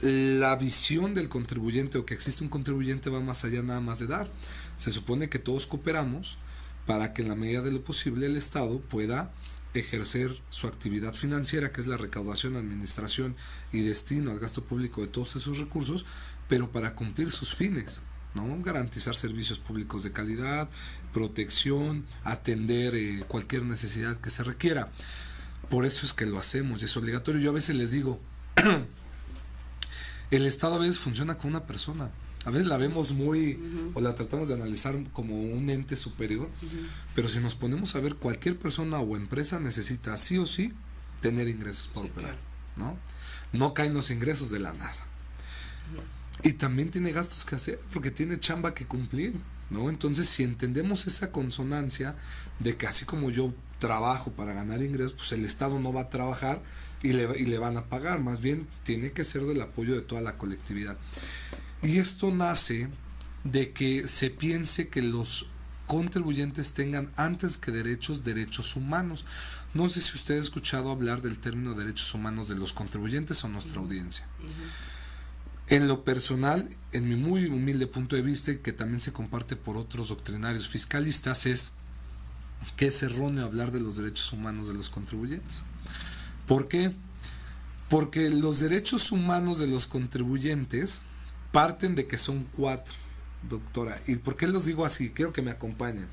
la visión del contribuyente o que existe un contribuyente va más allá nada más de dar. Se supone que todos cooperamos para que en la medida de lo posible el Estado pueda ejercer su actividad financiera, que es la recaudación, administración y destino al gasto público de todos esos recursos, pero para cumplir sus fines, ¿no? Garantizar servicios públicos de calidad, protección, atender cualquier necesidad que se requiera. Por eso es que lo hacemos y es obligatorio. Yo a veces les digo, el Estado a veces funciona como una persona. A veces la vemos muy, o la tratamos de analizar como un ente superior, pero si nos ponemos a ver, cualquier persona o empresa necesita sí o sí tener ingresos para operar, ¿no? No caen los ingresos de la nada. Y también tiene gastos que hacer, porque tiene chamba que cumplir, ¿no? Entonces, si entendemos esa consonancia de que así como yo trabajo para ganar ingresos, pues el Estado no va a trabajar y le van a pagar, más bien tiene que ser del apoyo de toda la colectividad. Y esto nace de que se piense que los contribuyentes tengan antes que derechos humanos. No sé si usted ha escuchado hablar del término derechos humanos de los contribuyentes o nuestra audiencia. En lo personal, en mi muy humilde punto de vista, y que también se comparte por otros doctrinarios fiscalistas, es que es erróneo hablar de los derechos humanos de los contribuyentes. ¿Por qué? Porque los derechos humanos de los contribuyentes parten de que son 4, doctora. ¿Y por qué los digo así? Quiero que me acompañen.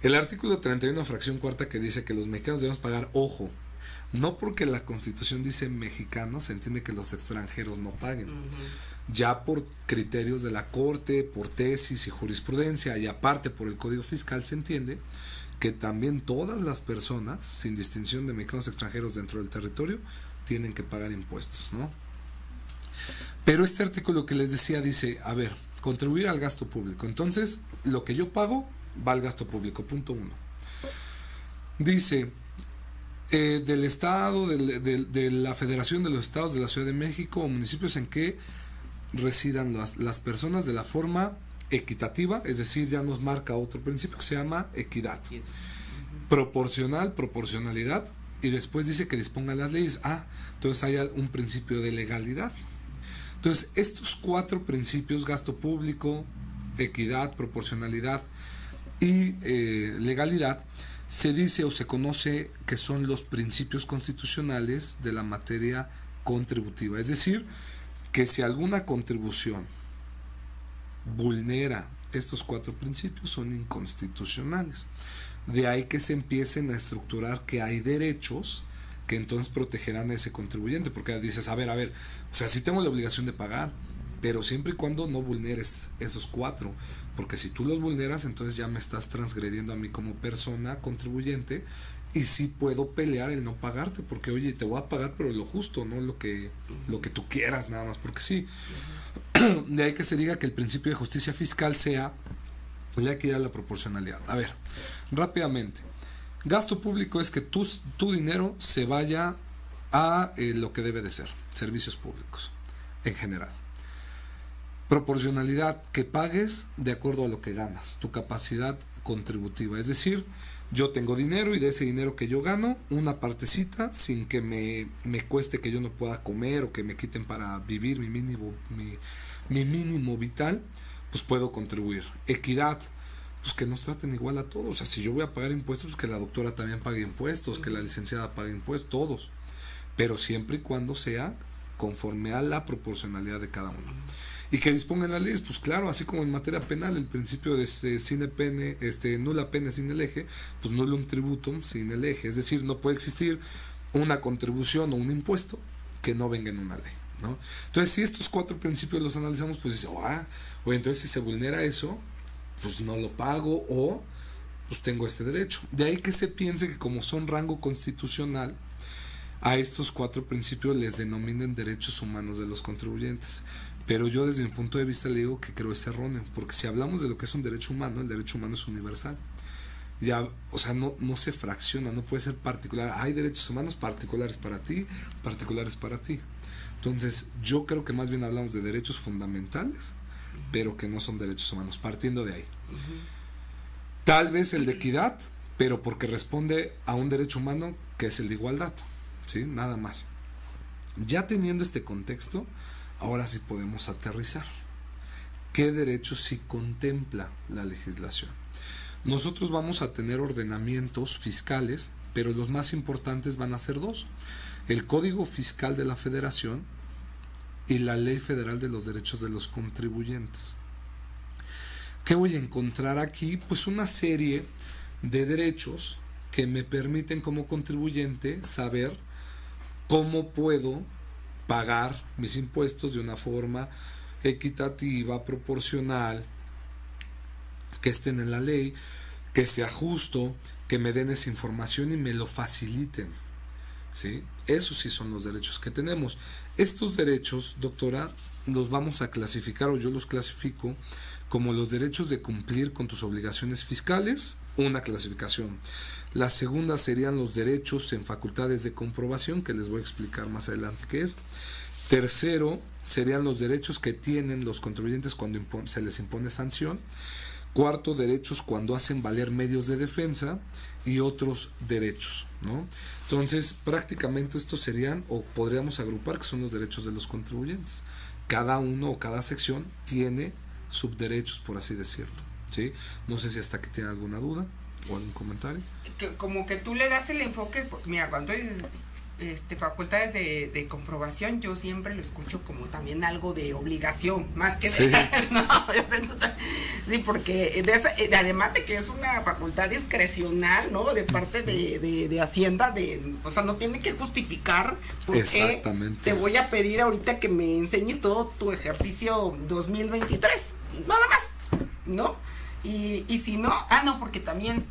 El artículo 31, fracción cuarta, que dice que los mexicanos debemos pagar, ojo, no porque la Constitución dice mexicanos, se entiende que los extranjeros no paguen. Ya por criterios de la Corte, por tesis y jurisprudencia, y aparte por el Código Fiscal, se entiende que también todas las personas, sin distinción de mexicanos extranjeros dentro del territorio, tienen que pagar impuestos, ¿no? Pero este artículo que les decía dice, a ver, contribuir al gasto público. Entonces, lo que yo pago va al gasto público, punto 1. Dice, del Estado, de la Federación de los Estados de la Ciudad de México o municipios en que residan las personas de la forma equitativa, es decir, ya nos marca otro principio que se llama equidad. Proporcionalidad, y después dice que disponga las leyes. Entonces hay un principio de legalidad. Entonces, estos 4 principios, gasto público, equidad, proporcionalidad y legalidad, se dice o se conoce que son los principios constitucionales de la materia contributiva. Es decir, que si alguna contribución vulnera estos 4 principios, son inconstitucionales. De ahí que se empiecen a estructurar que hay derechos que entonces protegerán a ese contribuyente, porque dices, a ver, o sea, sí tengo la obligación de pagar, pero siempre y cuando no vulneres esos 4, porque si tú los vulneras, entonces ya me estás transgrediendo a mí como persona contribuyente, y sí puedo pelear el no pagarte, porque oye, te voy a pagar, pero lo justo, no lo que tú quieras, nada más, porque sí. De ahí que se diga que el principio de justicia fiscal sea la equidad y la proporcionalidad. A ver, rápidamente. Gasto público es que tu dinero se vaya a lo que debe de ser, servicios públicos, en general. Proporcionalidad, que pagues de acuerdo a lo que ganas, tu capacidad contributiva. Es decir, yo tengo dinero y de ese dinero que yo gano, una partecita, sin que me cueste que yo no pueda comer o que me quiten para vivir mi mínimo vital, pues puedo contribuir. Equidad, pues que nos traten igual a todos. O sea, si yo voy a pagar impuestos, pues que la doctora también pague impuestos, que la licenciada pague impuestos, todos. Pero siempre y cuando sea conforme a la proporcionalidad de cada uno. Y que dispongan las leyes, pues claro, así como en materia penal, el principio de sine pene, nulla pene sin el eje, pues nullum tributum sin el eje. Es decir, no puede existir una contribución o un impuesto que no venga en una ley, ¿no? Entonces, si estos 4 principios los analizamos, pues dice, oye, entonces si se vulnera eso, pues no lo pago o pues tengo este derecho. De ahí que se piense que como son rango constitucional, a estos 4 principios les denominen derechos humanos de los contribuyentes. Pero yo desde mi punto de vista le digo que creo es erróneo, porque si hablamos de lo que es un derecho humano, el derecho humano es universal. Ya, o sea, no se fracciona, no puede ser particular. Hay derechos humanos particulares para ti, particulares para ti. Entonces, yo creo que más bien hablamos de derechos fundamentales, pero que no son derechos humanos, partiendo de ahí. Tal vez el de equidad, pero porque responde a un derecho humano que es el de igualdad, ¿sí? Nada más. Ya teniendo este contexto, ahora sí podemos aterrizar. ¿Qué derechos sí contempla la legislación? Nosotros vamos a tener ordenamientos fiscales, pero los más importantes van a ser 2. El Código Fiscal de la Federación y la Ley Federal de los Derechos de los Contribuyentes. ¿Qué voy a encontrar aquí? Pues una serie de derechos que me permiten como contribuyente saber cómo puedo pagar mis impuestos de una forma equitativa, proporcional, que estén en la ley, que sea justo, que me den esa información y me lo faciliten, ¿sí? Esos sí son los derechos que tenemos. Estos derechos, doctora, los vamos a clasificar, o yo los clasifico como los derechos de cumplir con tus obligaciones fiscales, una clasificación. La segunda serían los derechos en facultades de comprobación, que les voy a explicar más adelante qué es. Tercero, serían los derechos que tienen los contribuyentes cuando se les impone sanción. Cuarto, derechos cuando hacen valer medios de defensa y otros derechos, ¿no? Entonces, prácticamente estos serían, o podríamos agrupar, que son los derechos de los contribuyentes. Cada uno o cada sección tiene subderechos, por así decirlo, ¿sí? No sé si hasta aquí tiene alguna duda o algún comentario. Como que tú le das el enfoque, mira, cuando dices facultades de comprobación, yo siempre lo escucho como también algo de obligación, más que de, sí. No, sí, porque además de que es una facultad discrecional, ¿no? De parte de Hacienda, o sea, no tiene que justificar porque te voy a pedir ahorita que me enseñes todo tu ejercicio 2023, nada más, ¿no? Y si no, no, porque también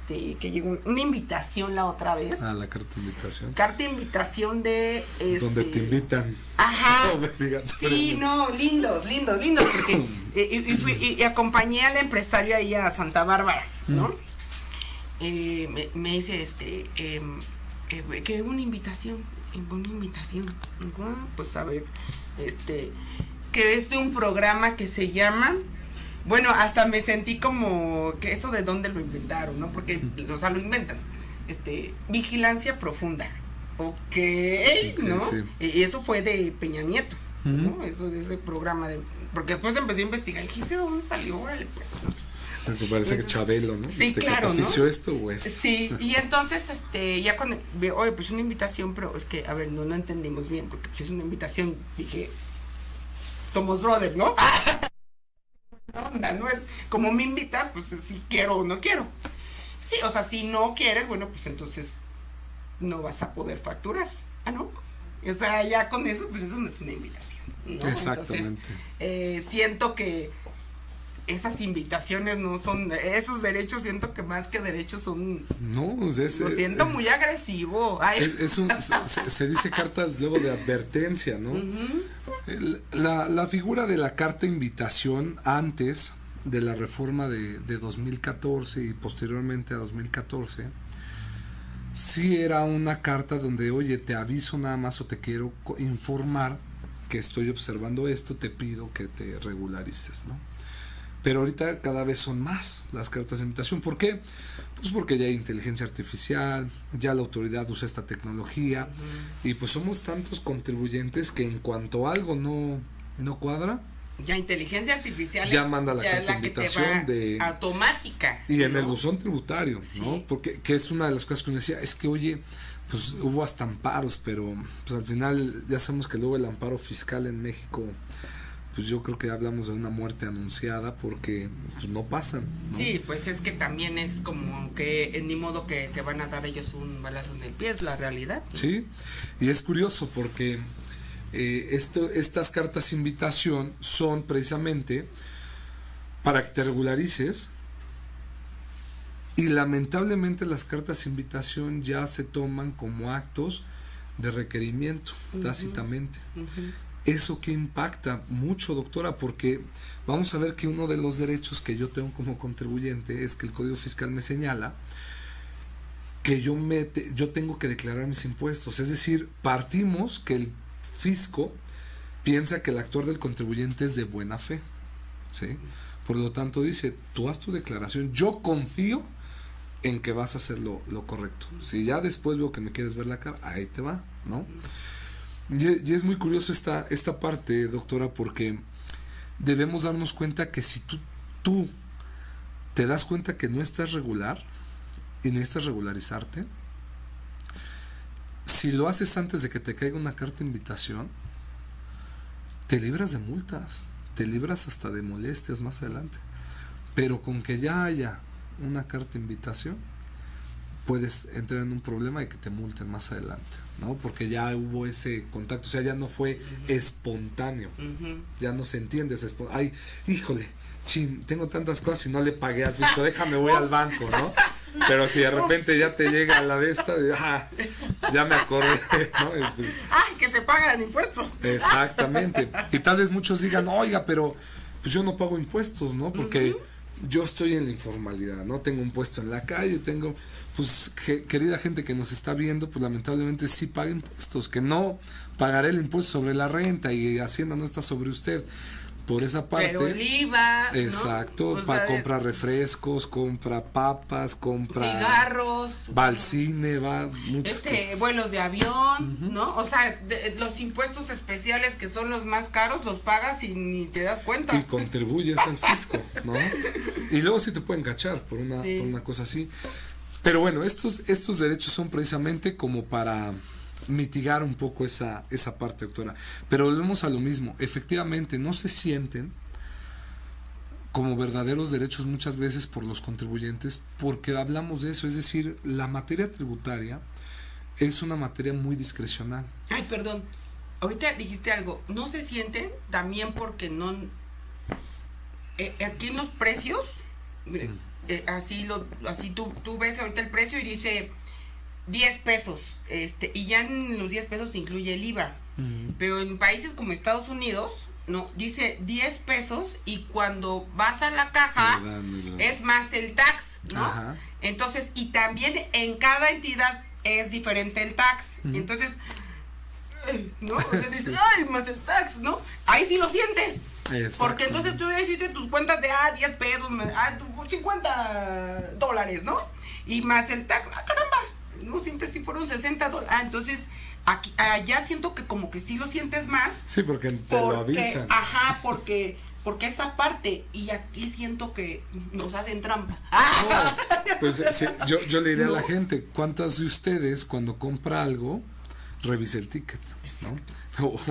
que llegó una invitación la otra vez. La carta de invitación. Carta de invitación de donde te invitan. Ajá. Sí, no, lindos, porque y acompañé al empresario ahí a Santa Bárbara, ¿no? Me dice que una invitación. Pues a ver, que es de un programa que se llama. Bueno, hasta me sentí como que eso de dónde lo inventaron, ¿no? Porque, o sea, lo inventan. Vigilancia profunda. Ok, ¿no? Sí. Y eso fue de Peña Nieto, ¿no? Eso de ese programa porque después empecé a investigar y dije, ¿de dónde salió? Órale, pues, ¿no? Me parece que Chabelo, ¿no? Sí, claro, ¿no? Esto o esto. Sí, y entonces, ya cuando veo, oye, pues una invitación, pero es que, a ver, no entendimos bien, porque pues es una invitación, dije, somos brothers, ¿no? Onda, no es como me invitas, pues si quiero o no quiero. Sí, o sea, si no quieres, bueno, pues entonces no vas a poder facturar. ¿No? O sea, ya con eso, pues eso no es una invitación, ¿no? Exactamente. Entonces, siento que esas invitaciones no son, esos derechos siento que más que derechos son, lo siento muy agresivo. Se dice cartas luego de advertencia, ¿no? La figura de la carta invitación antes de la reforma de 2014 y posteriormente a 2014 sí era una carta donde, oye, te aviso nada más o te quiero informar que estoy observando esto, te pido que te regularices, ¿no? Pero ahorita cada vez son más las cartas de invitación. ¿Por qué? Pues porque ya hay inteligencia artificial, ya la autoridad usa esta tecnología, y pues somos tantos contribuyentes que en cuanto algo no cuadra, ya inteligencia artificial ya manda la carta de invitación automática. Y en el buzón tributario, sí. ¿No? Porque que es una de las cosas que uno decía, es que oye, pues hubo hasta amparos, pero pues al final ya sabemos que luego el amparo fiscal en México, pues yo creo que hablamos de una muerte anunciada porque pues no pasan, ¿no? Sí, pues es que también es como que ni modo que se van a dar ellos un balazo en el pie, es la realidad, ¿no? Sí, y es curioso porque estas cartas de invitación son precisamente para que te regularices, y lamentablemente las cartas de invitación ya se toman como actos de requerimiento, tácitamente. ¿Eso que impacta mucho, doctora? Porque vamos a ver que uno de los derechos que yo tengo como contribuyente es que el Código Fiscal me señala que yo tengo que declarar mis impuestos. Es decir, partimos que el fisco piensa que el actuar del contribuyente es de buena fe, ¿sí? Por lo tanto dice, tú haz tu declaración, yo confío en que vas a hacer lo correcto. Si ya después veo que me quieres ver la cara, ahí te va, ¿no? Y es muy curioso esta parte, doctora, porque debemos darnos cuenta que si tú te das cuenta que no estás regular y necesitas regularizarte, si lo haces antes de que te caiga una carta de invitación, te libras de multas, te libras hasta de molestias más adelante. Pero con que ya haya una carta de invitación, puedes entrar en un problema de que te multen más adelante, ¿no? Porque ya hubo ese contacto, o sea, ya no fue espontáneo, ya no se entiende ese ay, híjole, chin, tengo tantas cosas y no le pagué al fisco, déjame voy al banco, ¿no? Pero si de repente ya te llega la de esta, ya me acordé, ¿no? Y pues, ¡ay, que se pagan impuestos! exactamente. Y tal vez muchos digan, oiga, pero pues yo no pago impuestos, ¿no? Porque yo estoy en la informalidad, ¿no? Tengo un puesto en la calle, tengo, pues, querida gente que nos está viendo, pues lamentablemente sí paga impuestos, que no pagaré el impuesto sobre la renta y Hacienda no está sobre usted. Por esa parte. Pero el IVA, ¿no? Exacto, compra refrescos, compra papas, compra cigarros, va al cine, va muchas cosas. Vuelos de avión, ¿no? O sea, los impuestos especiales que son los más caros los pagas y ni te das cuenta. Y contribuyes al fisco, ¿no? Y luego sí te pueden cachar por una cosa así. Pero bueno, estos derechos son precisamente como para mitigar un poco esa parte, doctora. Pero volvemos a lo mismo, efectivamente no se sienten como verdaderos derechos muchas veces por los contribuyentes, porque hablamos de eso, es decir, la materia tributaria es una materia muy discrecional. Ay, perdón, ahorita dijiste algo, no se sienten también porque no, aquí en los precios, así tú ves ahorita el precio y dice 10 pesos, y ya en los 10 pesos incluye el IVA, pero en países como Estados Unidos, no, dice 10 pesos y cuando vas a la caja es más el tax, ¿no? Ajá. Entonces, y también en cada entidad es diferente el tax, entonces, ¿no? O sea, dices, ay, más el tax, ¿no? Ahí sí lo sientes. Porque entonces tú hiciste tus cuentas de 10 pesos, $50, ¿no? Y más el tax, caramba. No, siempre sí fueron $60. Entonces, allá siento que como que sí lo sientes más. Sí, porque te lo avisan. Ajá, porque esa parte, y aquí siento que nos hacen trampa. No, pues sí, yo le diré a la gente, ¿cuántas de ustedes cuando compra algo, revisa el ticket, ¿no?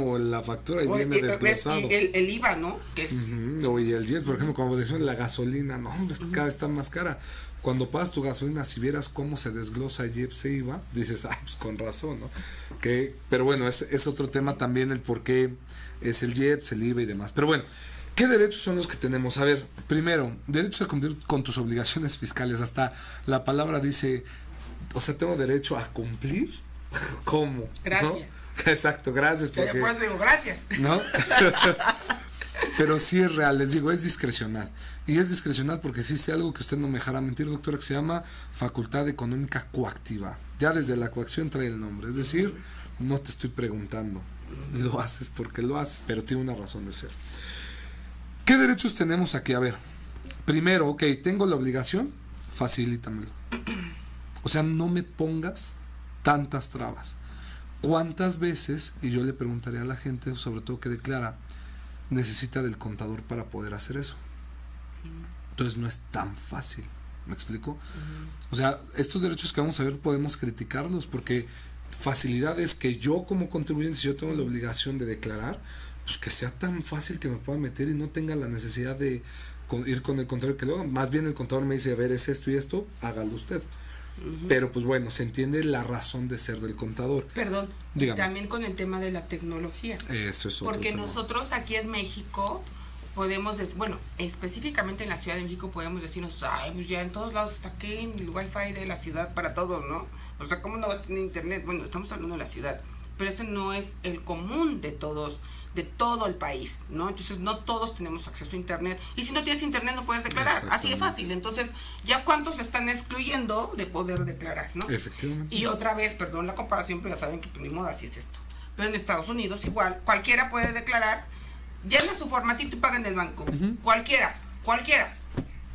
O la factura y viene desglosado. Y el IVA, ¿no? Que es... Y el jet, por ejemplo, como decían, la gasolina, no, hombre, es que cada vez está más cara. Cuando pagas tu gasolina, si vieras cómo se desglosa IEPS e IVA, dices, pues con razón, ¿no? Pero bueno, es otro tema también el por qué es el IEPS, el IVA y demás. Pero bueno, ¿qué derechos son los que tenemos? A ver, primero, derechos a cumplir con tus obligaciones fiscales. Hasta la palabra dice, o sea, tengo derecho a cumplir. ¿Cómo? Gracias. ¿No? Exacto, gracias. Porque, después digo, gracias. ¿No? Pero sí es real, les digo, es discrecional. Y es discrecional porque existe algo que usted no me dejará mentir, doctora, que se llama facultad económica coactiva. Ya desde la coacción trae el nombre. Es decir, no te estoy preguntando. Lo haces porque lo haces, pero tiene una razón de ser. ¿Qué derechos tenemos aquí? A ver, primero, ok, tengo la obligación, facilítamelo. O sea, no me pongas tantas trabas. ¿Cuántas veces, y yo le preguntaré a la gente, sobre todo que declara, necesita del contador para poder hacer eso? Entonces no es tan fácil, ¿me explico? O sea, estos derechos que vamos a ver podemos criticarlos porque facilidad es que yo como contribuyente, si yo tengo la obligación de declarar, pues que sea tan fácil que me pueda meter y no tenga la necesidad de ir con el contador, que luego más bien el contador me dice, a ver, es esto y esto, hágalo usted. Pero pues bueno, se entiende la razón de ser del contador. Perdón, dígame. También con el tema de la tecnología. Eso es otro porque tema. Nosotros aquí en México podemos, bueno, específicamente en la Ciudad de México podemos decirnos, ay, pues ya en todos lados está aquí el wifi de la ciudad para todos, ¿no? O sea, ¿cómo no vas a tener internet? Bueno, estamos hablando de la ciudad, pero ese no es el común de todos, de todo el país, ¿no? Entonces no todos tenemos acceso a internet, y si no tienes internet no puedes declarar, así de fácil. Entonces, ya cuántos están excluyendo de poder declarar, ¿no? Efectivamente. Y otra vez, perdón la comparación, pero ya saben que ni modo, así es esto. Pero en Estados Unidos igual, cualquiera puede declarar, llena su formatito y paga en el banco. Cualquiera.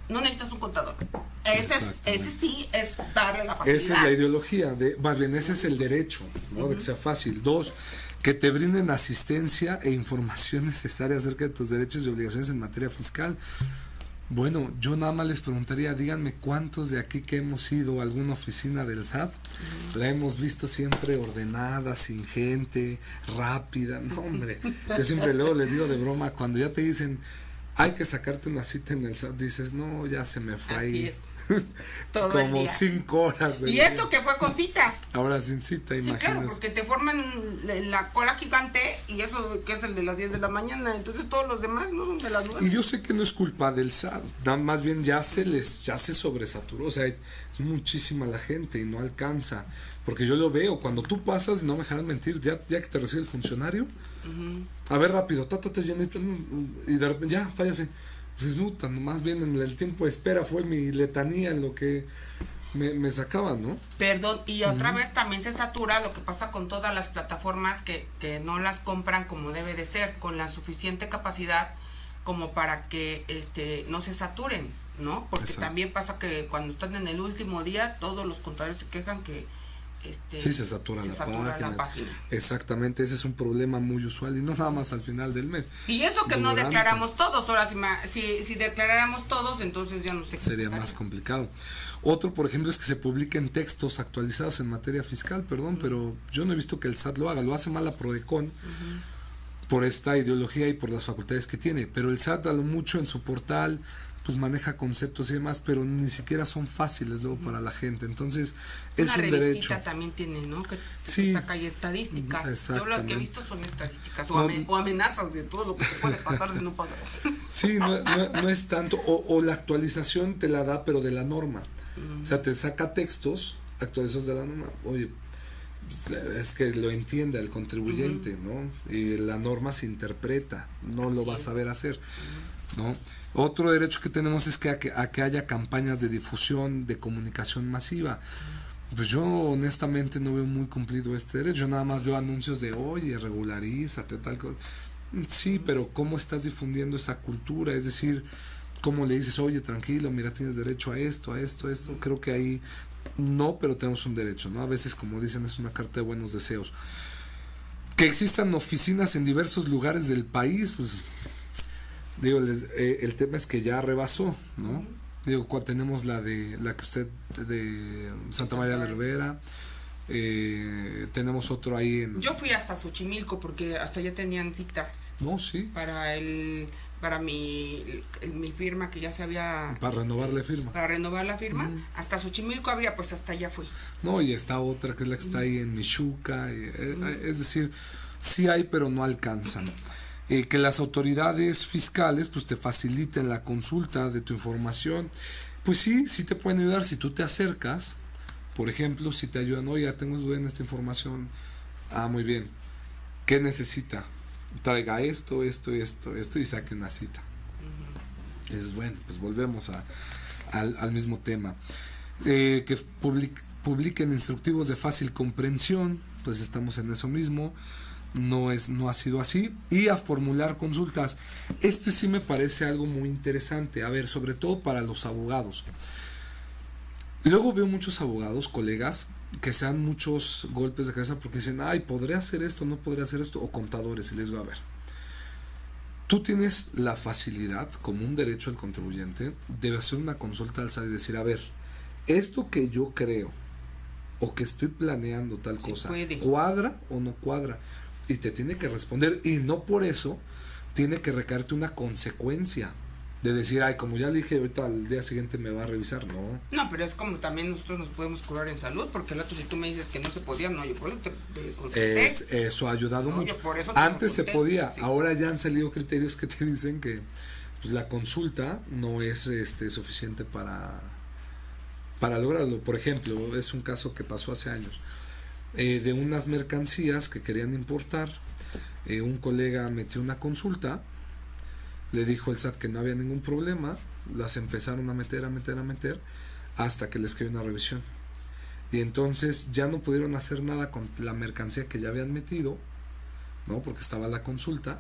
No necesitas un contador. Ese sí es darle la facilidad. Esa es la ideología, más bien ese es el derecho, ¿no? De que sea fácil. 2, que te brinden asistencia e información necesaria acerca de tus derechos y obligaciones en materia fiscal. Bueno, yo nada más les preguntaría, díganme cuántos de aquí que hemos ido a alguna oficina del SAT, la hemos visto siempre ordenada, sin gente, rápida. No, hombre, yo siempre luego les digo de broma, cuando ya te dicen, hay que sacarte una cita en el SAT, dices, no, ya se me fue Así ahí. es. Todo el Como día. 5 horas de Y día. eso que fue con cita. Ahora sin cita, Sí, imagínate. claro, porque te forman la cola gigante y eso que es el de las 10 de la mañana, entonces todos los demás no son de las 9. Y yo sé que no es culpa del SAT, más bien ya se sobresaturó, o sea, es muchísima la gente y no alcanza, porque yo lo veo, cuando tú pasas, no me dejarán mentir, ya que te recibe el funcionario, a ver rápido, y de repente, ya, váyase, pues más bien en el tiempo de espera fue mi letanía en lo que me sacaban, ¿no? Perdón, y otra vez también se satura lo que pasa con todas las plataformas que no las compran como debe de ser, con la suficiente capacidad como para que no se saturen, ¿no? Porque Exacto. también pasa que cuando están en el último día, todos los contadores se quejan que sí, se satura la página. Exactamente, ese es un problema muy usual y no nada más al final del mes. Y eso que no Durante. declaramos todos, ahora si declaráramos todos, entonces ya no sé qué Sería pasaría. más complicado. Otro, por ejemplo, es que se publiquen textos actualizados en materia fiscal, pero yo no he visto que el SAT lo haga, lo hace mal la Prodecon por esta ideología y por las facultades que tiene, pero el SAT a lo mucho en su portal pues maneja conceptos y demás, pero ni siquiera son fáciles luego para la gente, entonces es Una un revistita derecho. también tiene, ¿no? Que Sí. saca ahí estadísticas. Yo lo que he visto son estadísticas No. o amenazas de todo lo que te puede pasar si no pagas. Sí, no es tanto, o la actualización te la da, pero de la norma. O sea, te saca textos actualizados de la norma. Oye, pues, es que lo entienda el contribuyente, ¿no? Y la norma se interpreta, no lo va a saber hacer, ¿no? Otro derecho que tenemos es que a que haya campañas de difusión, de comunicación masiva. Pues yo honestamente no veo muy cumplido este derecho, yo nada más veo anuncios de, oye, regularízate, tal cosa. Sí, pero ¿cómo estás difundiendo esa cultura? Es decir, ¿cómo le dices, oye, tranquilo, mira, tienes derecho a esto, a esto, a esto? Creo que ahí no, pero tenemos un derecho, ¿no? A veces, como dicen, es una carta de buenos deseos. Que existan oficinas en diversos lugares del país, pues, digo, el tema es que ya rebasó, ¿no? Digo, tenemos la que usted, de Santa María de la Ribera, tenemos otro ahí en... Yo fui hasta Xochimilco porque hasta ya tenían citas No, sí, para mi firma que ya se había... para renovar la firma. Para renovar la firma. Hasta Xochimilco había, pues hasta allá fui. No, y está otra que es la que está ahí en Michuca, es decir, sí hay, pero no alcanzan. Que las autoridades fiscales pues te faciliten la consulta de tu información, pues sí te pueden ayudar si tú te acercas, por ejemplo, si te ayudan, oye, ya tengo duda en esta información, muy bien, ¿qué necesita? Traiga esto y saque una cita. Es bueno, pues volvemos al mismo tema. Que publiquen instructivos de fácil comprensión, pues estamos en eso mismo. No ha sido así. Y a formular consultas. Sí me parece algo muy interesante. A ver, sobre todo para los abogados. Luego veo muchos abogados, colegas, que se dan muchos golpes de cabeza porque dicen, podré hacer esto, no podré hacer esto, o contadores, y les digo, a ver, tú tienes la facilidad, como un derecho al contribuyente, de hacer una consulta al SAT y decir, a ver, esto que yo creo, o que estoy planeando tal cosa, ¿cuadra o no cuadra? Y te tiene que responder, y no por eso tiene que recaerte una consecuencia de decir, como ya le dije, ahorita al día siguiente me va a revisar. No, pero es como también nosotros nos podemos curar en salud, porque el otro, si tú me dices que no se podía, no, yo por eso te consulté. Eso ha ayudado mucho. Por eso antes se podía, sí. Ahora ya han salido criterios que te dicen que pues, la consulta no es suficiente para lograrlo. Por ejemplo, es un caso que pasó hace años, de unas mercancías que querían importar. Un colega metió una consulta, le dijo el SAT que no había ningún problema, las empezaron a meter hasta que les cayó una revisión, y entonces ya no pudieron hacer nada con la mercancía que ya habían metido, ¿no? Porque estaba la consulta,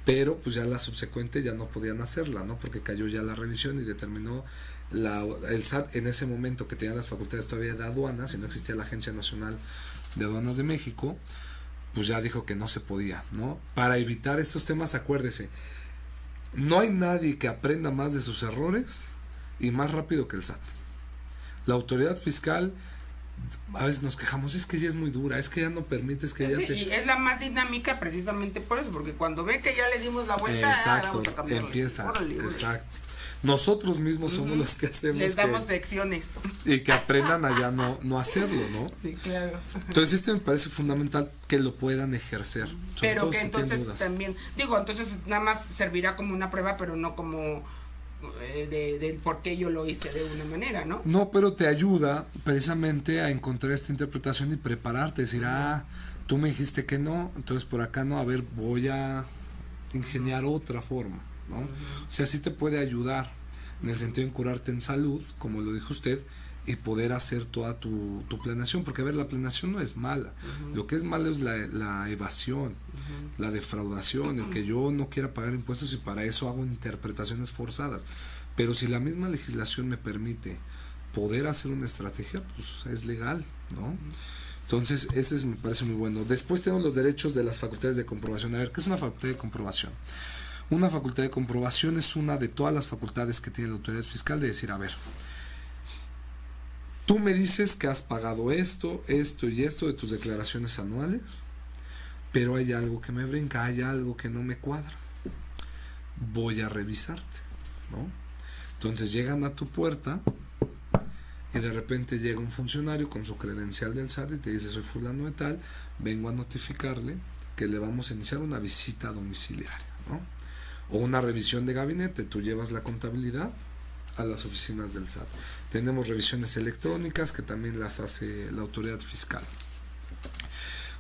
pero pues ya la subsecuente ya no podían hacerla, ¿no? Porque cayó ya la revisión y determinó el SAT en ese momento, que tenía las facultades todavía de aduanas y no existía la Agencia Nacional de Aduanas de México, pues ya dijo que no se podía, ¿no? Para evitar estos temas, acuérdese, no hay nadie que aprenda más de sus errores y más rápido que el SAT. La autoridad fiscal a veces nos quejamos, es que ella es muy dura, es que ya no permites que ella se... Y es la más dinámica precisamente por eso, porque cuando ve que ya le dimos la vuelta, Exacto, vamos a cambiarle. empieza, Órale, órale. exacto. Nosotros mismos somos los que hacemos Les damos que, lecciones. y que aprendan a ya no hacerlo, ¿no? Sí, claro. Entonces me parece fundamental que lo puedan ejercer. Sobre Pero todo que si tienen entonces dudas. también, digo, entonces nada más servirá como una prueba, pero no como del por qué yo lo hice de una manera, ¿no? No, pero te ayuda precisamente a encontrar esta interpretación y prepararte, decir, tú me dijiste que no, entonces por acá no, a ver, voy a ingeniar otra forma, ¿no? O sea, sí te puede ayudar en el sentido de curarte en salud, como lo dijo usted, y poder hacer toda tu planeación, porque a ver, la planeación no es mala, lo que es malo es la evasión, la defraudación, el que yo no quiera pagar impuestos y para eso hago interpretaciones forzadas, pero si la misma legislación me permite poder hacer una estrategia, pues es legal, ¿no? Entonces, ese me parece muy bueno. Después tenemos los derechos de las facultades de comprobación. A ver, ¿qué es una facultad de comprobación? Una facultad de comprobación es una de todas las facultades que tiene la autoridad fiscal de decir, a ver, tú me dices que has pagado esto, esto y esto de tus declaraciones anuales, pero hay algo que me brinca, hay algo que no me cuadra. Voy a revisarte, ¿no? Entonces llegan a tu puerta y de repente llega un funcionario con su credencial del SAT y te dice, soy fulano de tal, vengo a notificarle que le vamos a iniciar una visita domiciliaria, ¿no? O una revisión de gabinete, tú llevas la contabilidad a las oficinas del SAT. Tenemos revisiones electrónicas que también las hace la autoridad fiscal.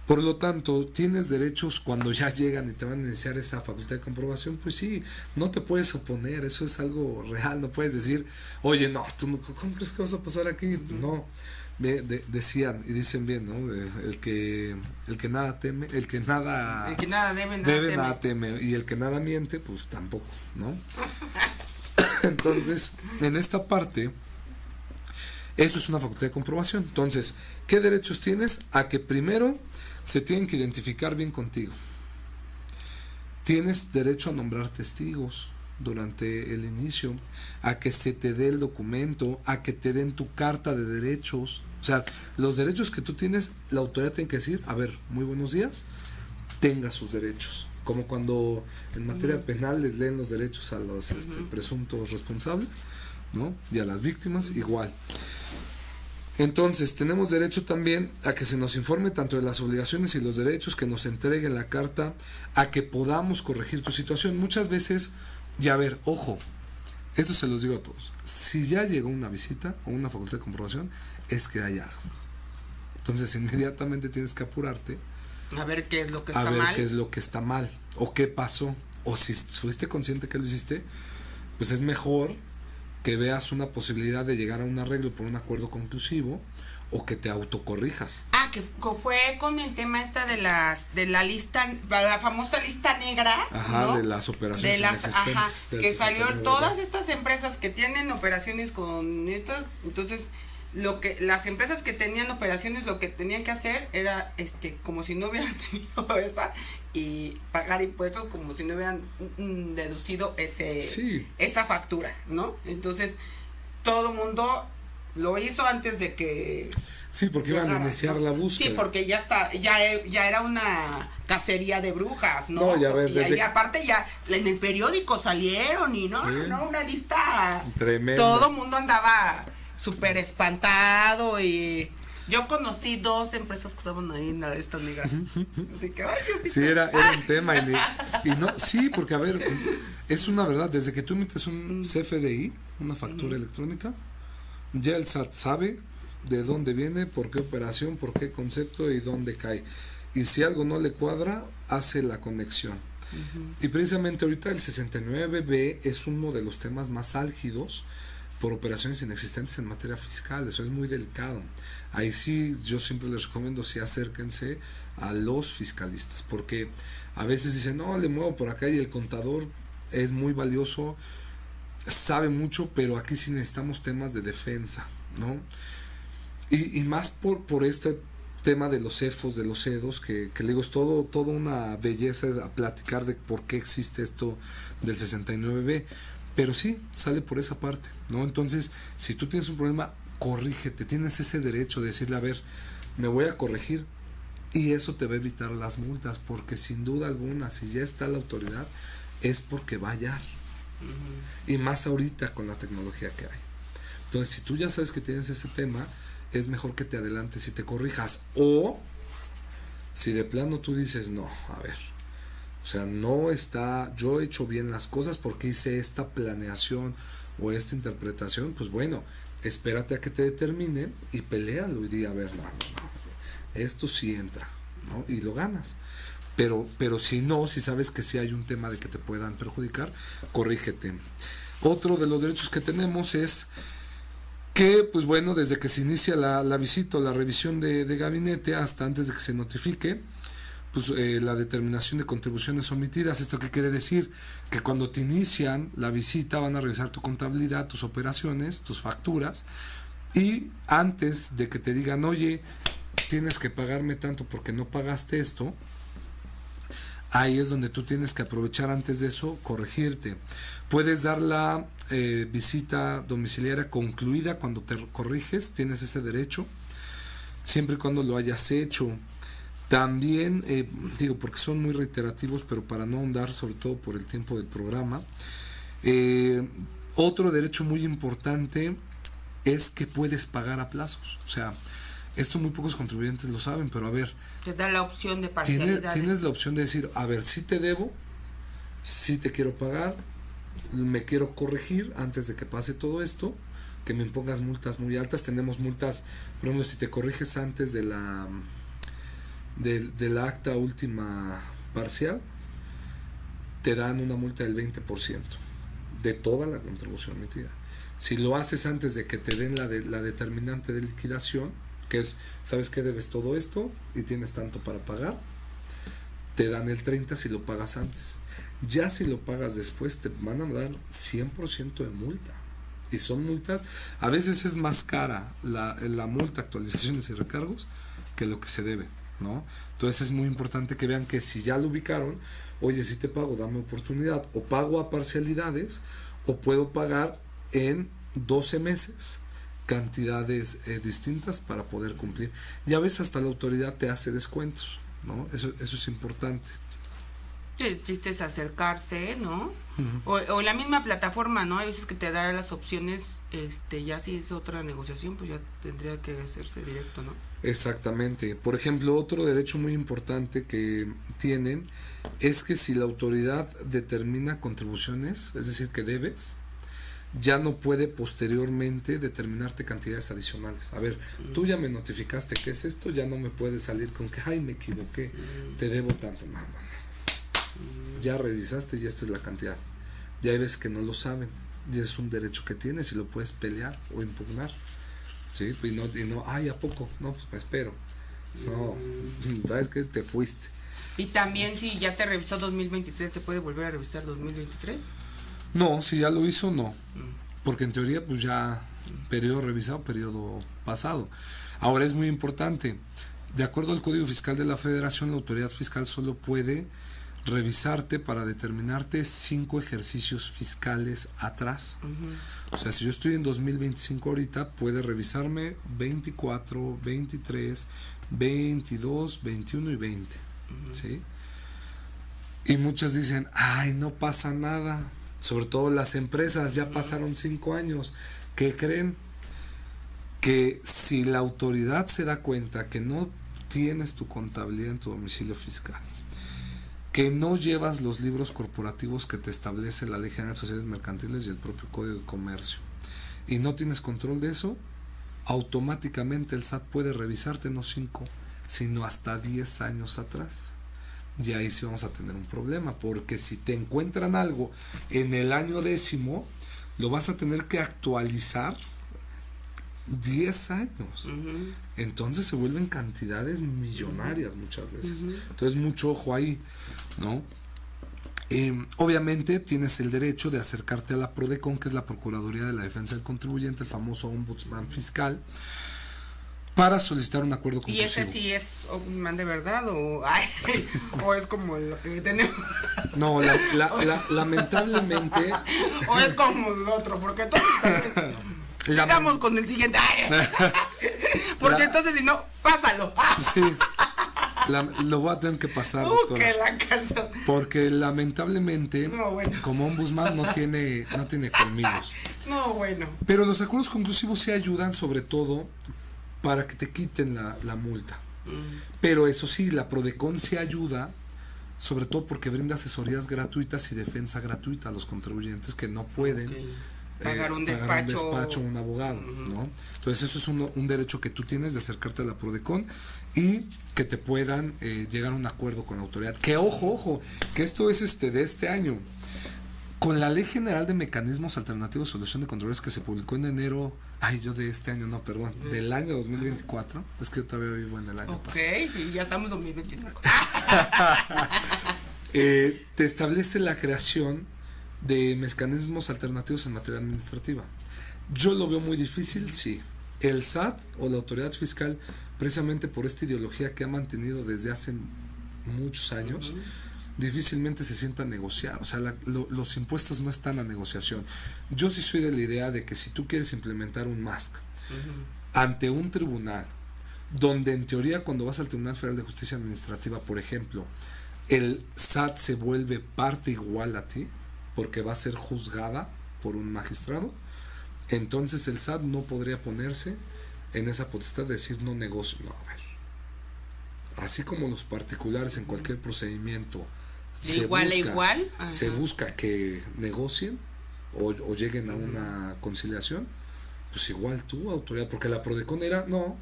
Por lo tanto, tienes derechos cuando ya llegan y te van a iniciar esa facultad de comprobación, pues sí, no te puedes oponer, eso es algo real, no puedes decir, oye, no, tú no, ¿cómo crees que vas a pasar aquí? No, decían y dicen bien, ¿no? El que nada teme, el que nada debe, nada teme, y el que nada miente, pues tampoco, ¿no? Entonces, en esta parte, eso es una facultad de comprobación. Entonces, ¿qué derechos tienes? A que primero se tienen que identificar bien contigo. Tienes derecho a nombrar testigos durante el inicio, a que se te dé el documento, a que te den tu carta de derechos. O sea, los derechos que tú tienes, la autoridad tiene que decir, a ver, muy buenos días, tenga sus derechos. Como cuando en materia penal les leen los derechos a los presuntos responsables, ¿no? Y a las víctimas, igual. Entonces, tenemos derecho también a que se nos informe tanto de las obligaciones y los derechos, que nos entreguen la carta, a que podamos corregir tu situación. Muchas veces, y a ver, ojo, esto se los digo a todos, si ya llegó una visita o una facultad de comprobación, es que hay algo. Entonces, inmediatamente tienes que apurarte a ver qué es lo que está a ver mal. qué es lo que está mal, o qué pasó, o si fuiste consciente que lo hiciste, pues es mejor que veas una posibilidad de llegar a un arreglo por un acuerdo conclusivo, o que te autocorrijas. Que fue con el tema de la lista, la famosa lista negra, ¿no? De las operaciones inexistentes. Que salió todas estas empresas que tienen operaciones con estos, entonces las empresas que tenían operaciones lo que tenían que hacer era como si no hubieran tenido esa, y pagar impuestos como si no hubieran deducido esa factura, ¿no? Entonces todo el mundo lo hizo antes de que sí, porque iban a iniciar la búsqueda. Sí, porque ya era una cacería de brujas, ¿no? No, ver, y aparte ya en el periódico salieron y una lista tremenda. Todo el mundo andaba súper espantado, y yo conocí 2 empresas que estaban ahí en la lista negra. Sí, era un tema y no, sí, porque a ver, es una verdad, desde que tú emites un CFDI, una factura electrónica, ya el SAT sabe de dónde viene, por qué operación, por qué concepto y dónde cae. Y si algo no le cuadra, hace la conexión. Y precisamente ahorita el 69B es uno de los temas más álgidos por operaciones inexistentes en materia fiscal. Eso es muy delicado. Ahí sí, yo siempre les recomiendo, sí, acérquense a los fiscalistas, porque a veces dicen, no, le muevo por acá, y el contador es muy valioso, sabe mucho, pero aquí sí necesitamos temas de defensa, ¿no? Y más por este tema de los CEFOS, de los CEDOS, que le digo, es todo una belleza a platicar de por qué existe esto del 69B, pero sí, sale por esa parte, ¿no? Entonces, si tú tienes un problema, corrígete, tienes ese derecho de decirle, a ver, me voy a corregir, y eso te va a evitar las multas, porque sin duda alguna, si ya está la autoridad, es porque va a hallar. Y más ahorita con la tecnología que hay. Entonces, si tú ya sabes que tienes ese tema, es mejor que te adelantes y te corrijas. O si de plano tú dices, no, a ver, o sea, no está, yo he hecho bien las cosas porque hice esta planeación o esta interpretación, pues bueno, espérate a que te determinen y pelealo y di, a ver, no, esto sí entra, ¿no? Y lo ganas. Pero si no, si sabes que sí hay un tema de que te puedan perjudicar, corrígete. Otro de los derechos que tenemos es que, pues bueno, desde que se inicia la visita o la revisión de gabinete hasta antes de que se notifique, pues la determinación de contribuciones omitidas. ¿Esto qué quiere decir? Que cuando te inician la visita van a revisar tu contabilidad, tus operaciones, tus facturas, y antes de que te digan, oye, tienes que pagarme tanto porque no pagaste esto, ahí es donde tú tienes que aprovechar antes de eso, corregirte. Puedes dar la visita domiciliaria concluida cuando te corriges, tienes ese derecho, siempre y cuando lo hayas hecho. También, digo, porque son muy reiterativos, pero para no ahondar, sobre todo por el tiempo del programa, otro derecho muy importante es que puedes pagar a plazos. O sea, esto muy pocos contribuyentes lo saben, pero a ver, te da la opción de parcialidad. Tienes la opción de decir, a ver, sí te debo, sí te quiero pagar, me quiero corregir antes de que pase todo esto, que me impongas multas muy altas. Tenemos multas, por ejemplo, si te corriges antes de la acta última parcial, te dan una multa del 20% de toda la contribución emitida. Si lo haces antes de que te den la determinante de liquidación, que es, sabes que debes todo esto y tienes tanto para pagar, te dan el 30% si lo pagas antes. Ya si lo pagas después, te van a dar 100% de multa. Y son multas, a veces es más cara la multa, actualizaciones y recargos, que lo que se debe, ¿no? Entonces es muy importante que vean que si ya lo ubicaron, oye, si te pago, dame oportunidad, o pago a parcialidades, o puedo pagar en 12 meses cantidades distintas para poder cumplir. Y a veces hasta la autoridad te hace descuentos, ¿no? Eso es importante. El chiste es acercarse, ¿no? O la misma plataforma, ¿no? Hay veces que te da las opciones, ya si es otra negociación, pues ya tendría que hacerse directo, ¿no? Exactamente. Por ejemplo, otro derecho muy importante que tienen es que si la autoridad determina contribuciones, es decir, que debes, ya no puede posteriormente determinarte cantidades adicionales. A ver, tú ya me notificaste que es esto, ya no me puedes salir con que, ay, me equivoqué, te debo tanto. No. Ya revisaste y esta es la cantidad. Ya ves que no lo saben, y es un derecho que tienes y lo puedes pelear o impugnar. ¿Sí? Y no, ay, ¿a poco? No, pues me espero. No, ¿sabes qué? Te fuiste. Y también si ya te revisó 2023, ¿te puede volver a revisar 2023? No, si ya lo hizo, no. Porque en teoría, pues ya periodo revisado, periodo pasado. Ahora es muy importante. De acuerdo al Código Fiscal de la Federación, la autoridad fiscal solo puede revisarte para determinarte 5 ejercicios fiscales atrás. O sea, si yo estoy en 2025 ahorita, puede revisarme 24, 23, 22, 21 y 20. ¿Sí? Y muchos dicen, ay, no pasa nada. Sobre todo las empresas, ya pasaron 5 años. ¿Qué creen? Que si la autoridad se da cuenta que no tienes tu contabilidad en tu domicilio fiscal, que no llevas los libros corporativos que te establece la Ley General de Sociedades Mercantiles y el propio Código de Comercio, y no tienes control de eso, automáticamente el SAT puede revisarte no 5, sino hasta 10 años atrás. Y ahí sí vamos a tener un problema, porque si te encuentran algo en el año 10º, lo vas a tener que actualizar 10 años. Entonces se vuelven cantidades millonarias muchas veces. Entonces mucho ojo ahí, ¿no? Obviamente tienes el derecho de acercarte a la PRODECON, que es la Procuraduría de la Defensa del Contribuyente, el famoso ombudsman fiscal, para solicitar un acuerdo conclusivo. ¿Y ese sí es ombudsman de verdad o es como lo que tenemos? No, lamentablemente. O es como el otro, porque todo. Llegamos con el siguiente. Porque entonces si no, pásalo. Sí. Lo voy a tener que pasar, doctora. Que la casa. Porque lamentablemente, No, bueno. como ombudsman no tiene colmillos. No, bueno. Pero los acuerdos conclusivos sí ayudan sobre todo para que te quiten la multa. Pero eso sí, la Prodecon sí ayuda, sobre todo porque brinda asesorías gratuitas y defensa gratuita a los contribuyentes que no pueden pagar un despacho o un abogado, ¿no? Entonces eso es un derecho que tú tienes de acercarte a la Prodecon y que te puedan llegar a un acuerdo con la autoridad. Que ojo, que esto es de este año. Con la Ley General de Mecanismos Alternativos de Solución de Controversias que se publicó en enero, de este año, no, perdón, del año 2024, es que yo todavía vivo en el año pasado. Ok, sí, ya estamos en 2025. Te establece la creación de mecanismos alternativos en materia administrativa. Yo lo veo muy difícil, sí. El SAT o la autoridad fiscal, precisamente por esta ideología que ha mantenido desde hace muchos años, difícilmente se sienta a negociar. O sea, los impuestos no están a negociación. Yo sí soy de la idea de que si tú quieres implementar un MASC ante un tribunal, donde en teoría cuando vas al Tribunal Federal de Justicia Administrativa, por ejemplo, el SAT se vuelve parte igual a ti, porque va a ser juzgada por un magistrado, entonces el SAT no podría ponerse en esa potestad de decir no negocio. No, a ver. Así como los particulares en cualquier procedimiento de igual a igual, se busca que negocien o lleguen a una conciliación, pues igual tú, autoridad, porque la Prodecon era no,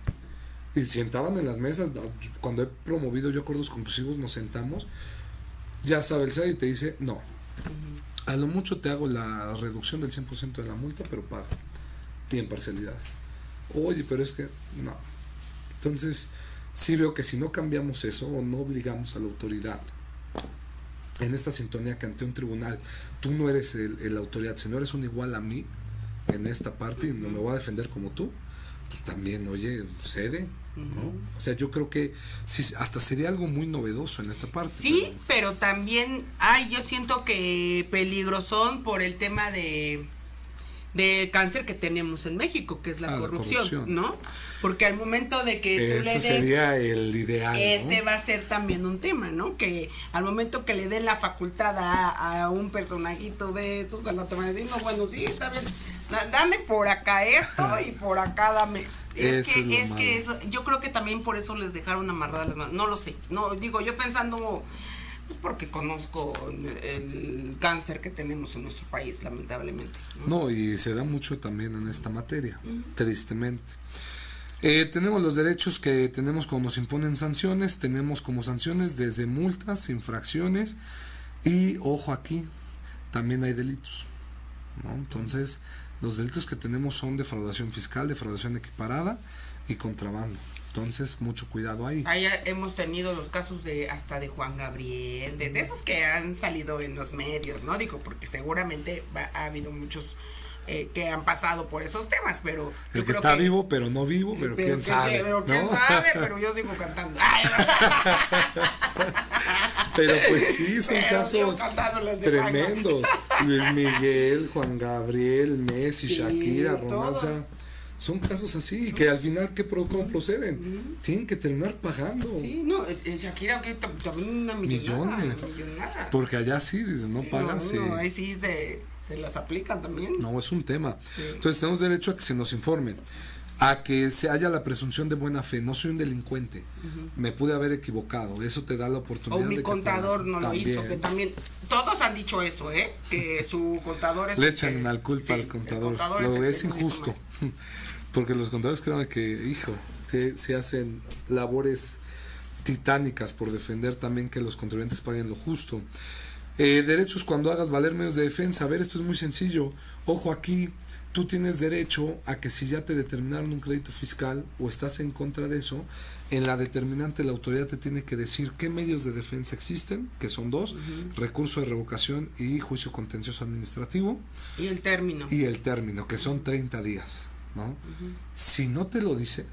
y sentaban en las mesas. Cuando he promovido yo acuerdos conclusivos, nos sentamos, ya sabe el SAT y te dice no, a lo mucho te hago la reducción del 100% de la multa, pero paga y en parcialidades. Oye, pero es que no. Entonces sí veo que si no cambiamos eso o no obligamos a la autoridad en esta sintonía que ante un tribunal tú no eres la autoridad, sino eres un igual a mí en esta parte y no me voy a defender como tú, pues también, oye, cede, ¿no? O sea, yo creo que sí, hasta sería algo muy novedoso en esta parte. Sí, pero también, yo siento que peligrosón por el tema de cáncer que tenemos en México, que es la corrupción, ¿no? Porque al momento de que tú le des, sería el ideal, ese ¿no? va a ser también un tema, ¿no? Que al momento que le den la facultad a un personajito de estos, a la te van a decir, no, bueno, sí, está bien, dame por acá esto y por acá dame. Es que eso, yo creo que también por eso les dejaron amarradas las manos, no lo sé, no, digo, yo pensando, pues porque conozco el cáncer que tenemos en nuestro país, lamentablemente. No, y se da mucho también en esta materia, tristemente. Tenemos los derechos que tenemos cuando nos imponen sanciones, tenemos como sanciones desde multas, infracciones y, ojo aquí, también hay delitos, ¿no? Entonces, los delitos que tenemos son defraudación fiscal, defraudación equiparada y contrabando. Entonces, mucho cuidado ahí. Ahí hemos tenido los casos hasta de Juan Gabriel, de esos que han salido en los medios, ¿no? Digo, porque seguramente ha habido muchos que han pasado por esos temas, pero el que está vivo, pero no vivo, pero quién sabe. Pero quién sabe, pero yo sigo cantando. Pero pues sí, son casos tremendos. Luis Miguel, Juan Gabriel, Messi, sí, Shakira, Ronaldo, o sea, son casos así, que al final, ¿cómo proceden? Tienen que terminar pagando. Sí, no, Shakira, que también una millonada. Porque allá sí, no pagan. No, ahí sí se las aplican también. No, es un tema. Sí. Entonces tenemos derecho a que se nos informen, a que se haya la presunción de buena fe. No soy un delincuente, me pude haber equivocado, eso te da la oportunidad. O mi contador no lo hizo, que también, todos han dicho eso, que su contador es... Le echan la culpa al contador, lo es injusto, porque los contadores creen que, se hacen labores titánicas por defender también que los contribuyentes paguen lo justo. Derechos cuando hagas valer medios de defensa. A ver, esto es muy sencillo. Ojo aquí, tú tienes derecho a que si ya te determinaron un crédito fiscal o estás en contra de eso, en la determinante la autoridad te tiene que decir qué medios de defensa existen, que son dos, recurso de revocación y juicio contencioso administrativo. Y el término. Y el término, que son 30 días, ¿no? Si no te lo dice,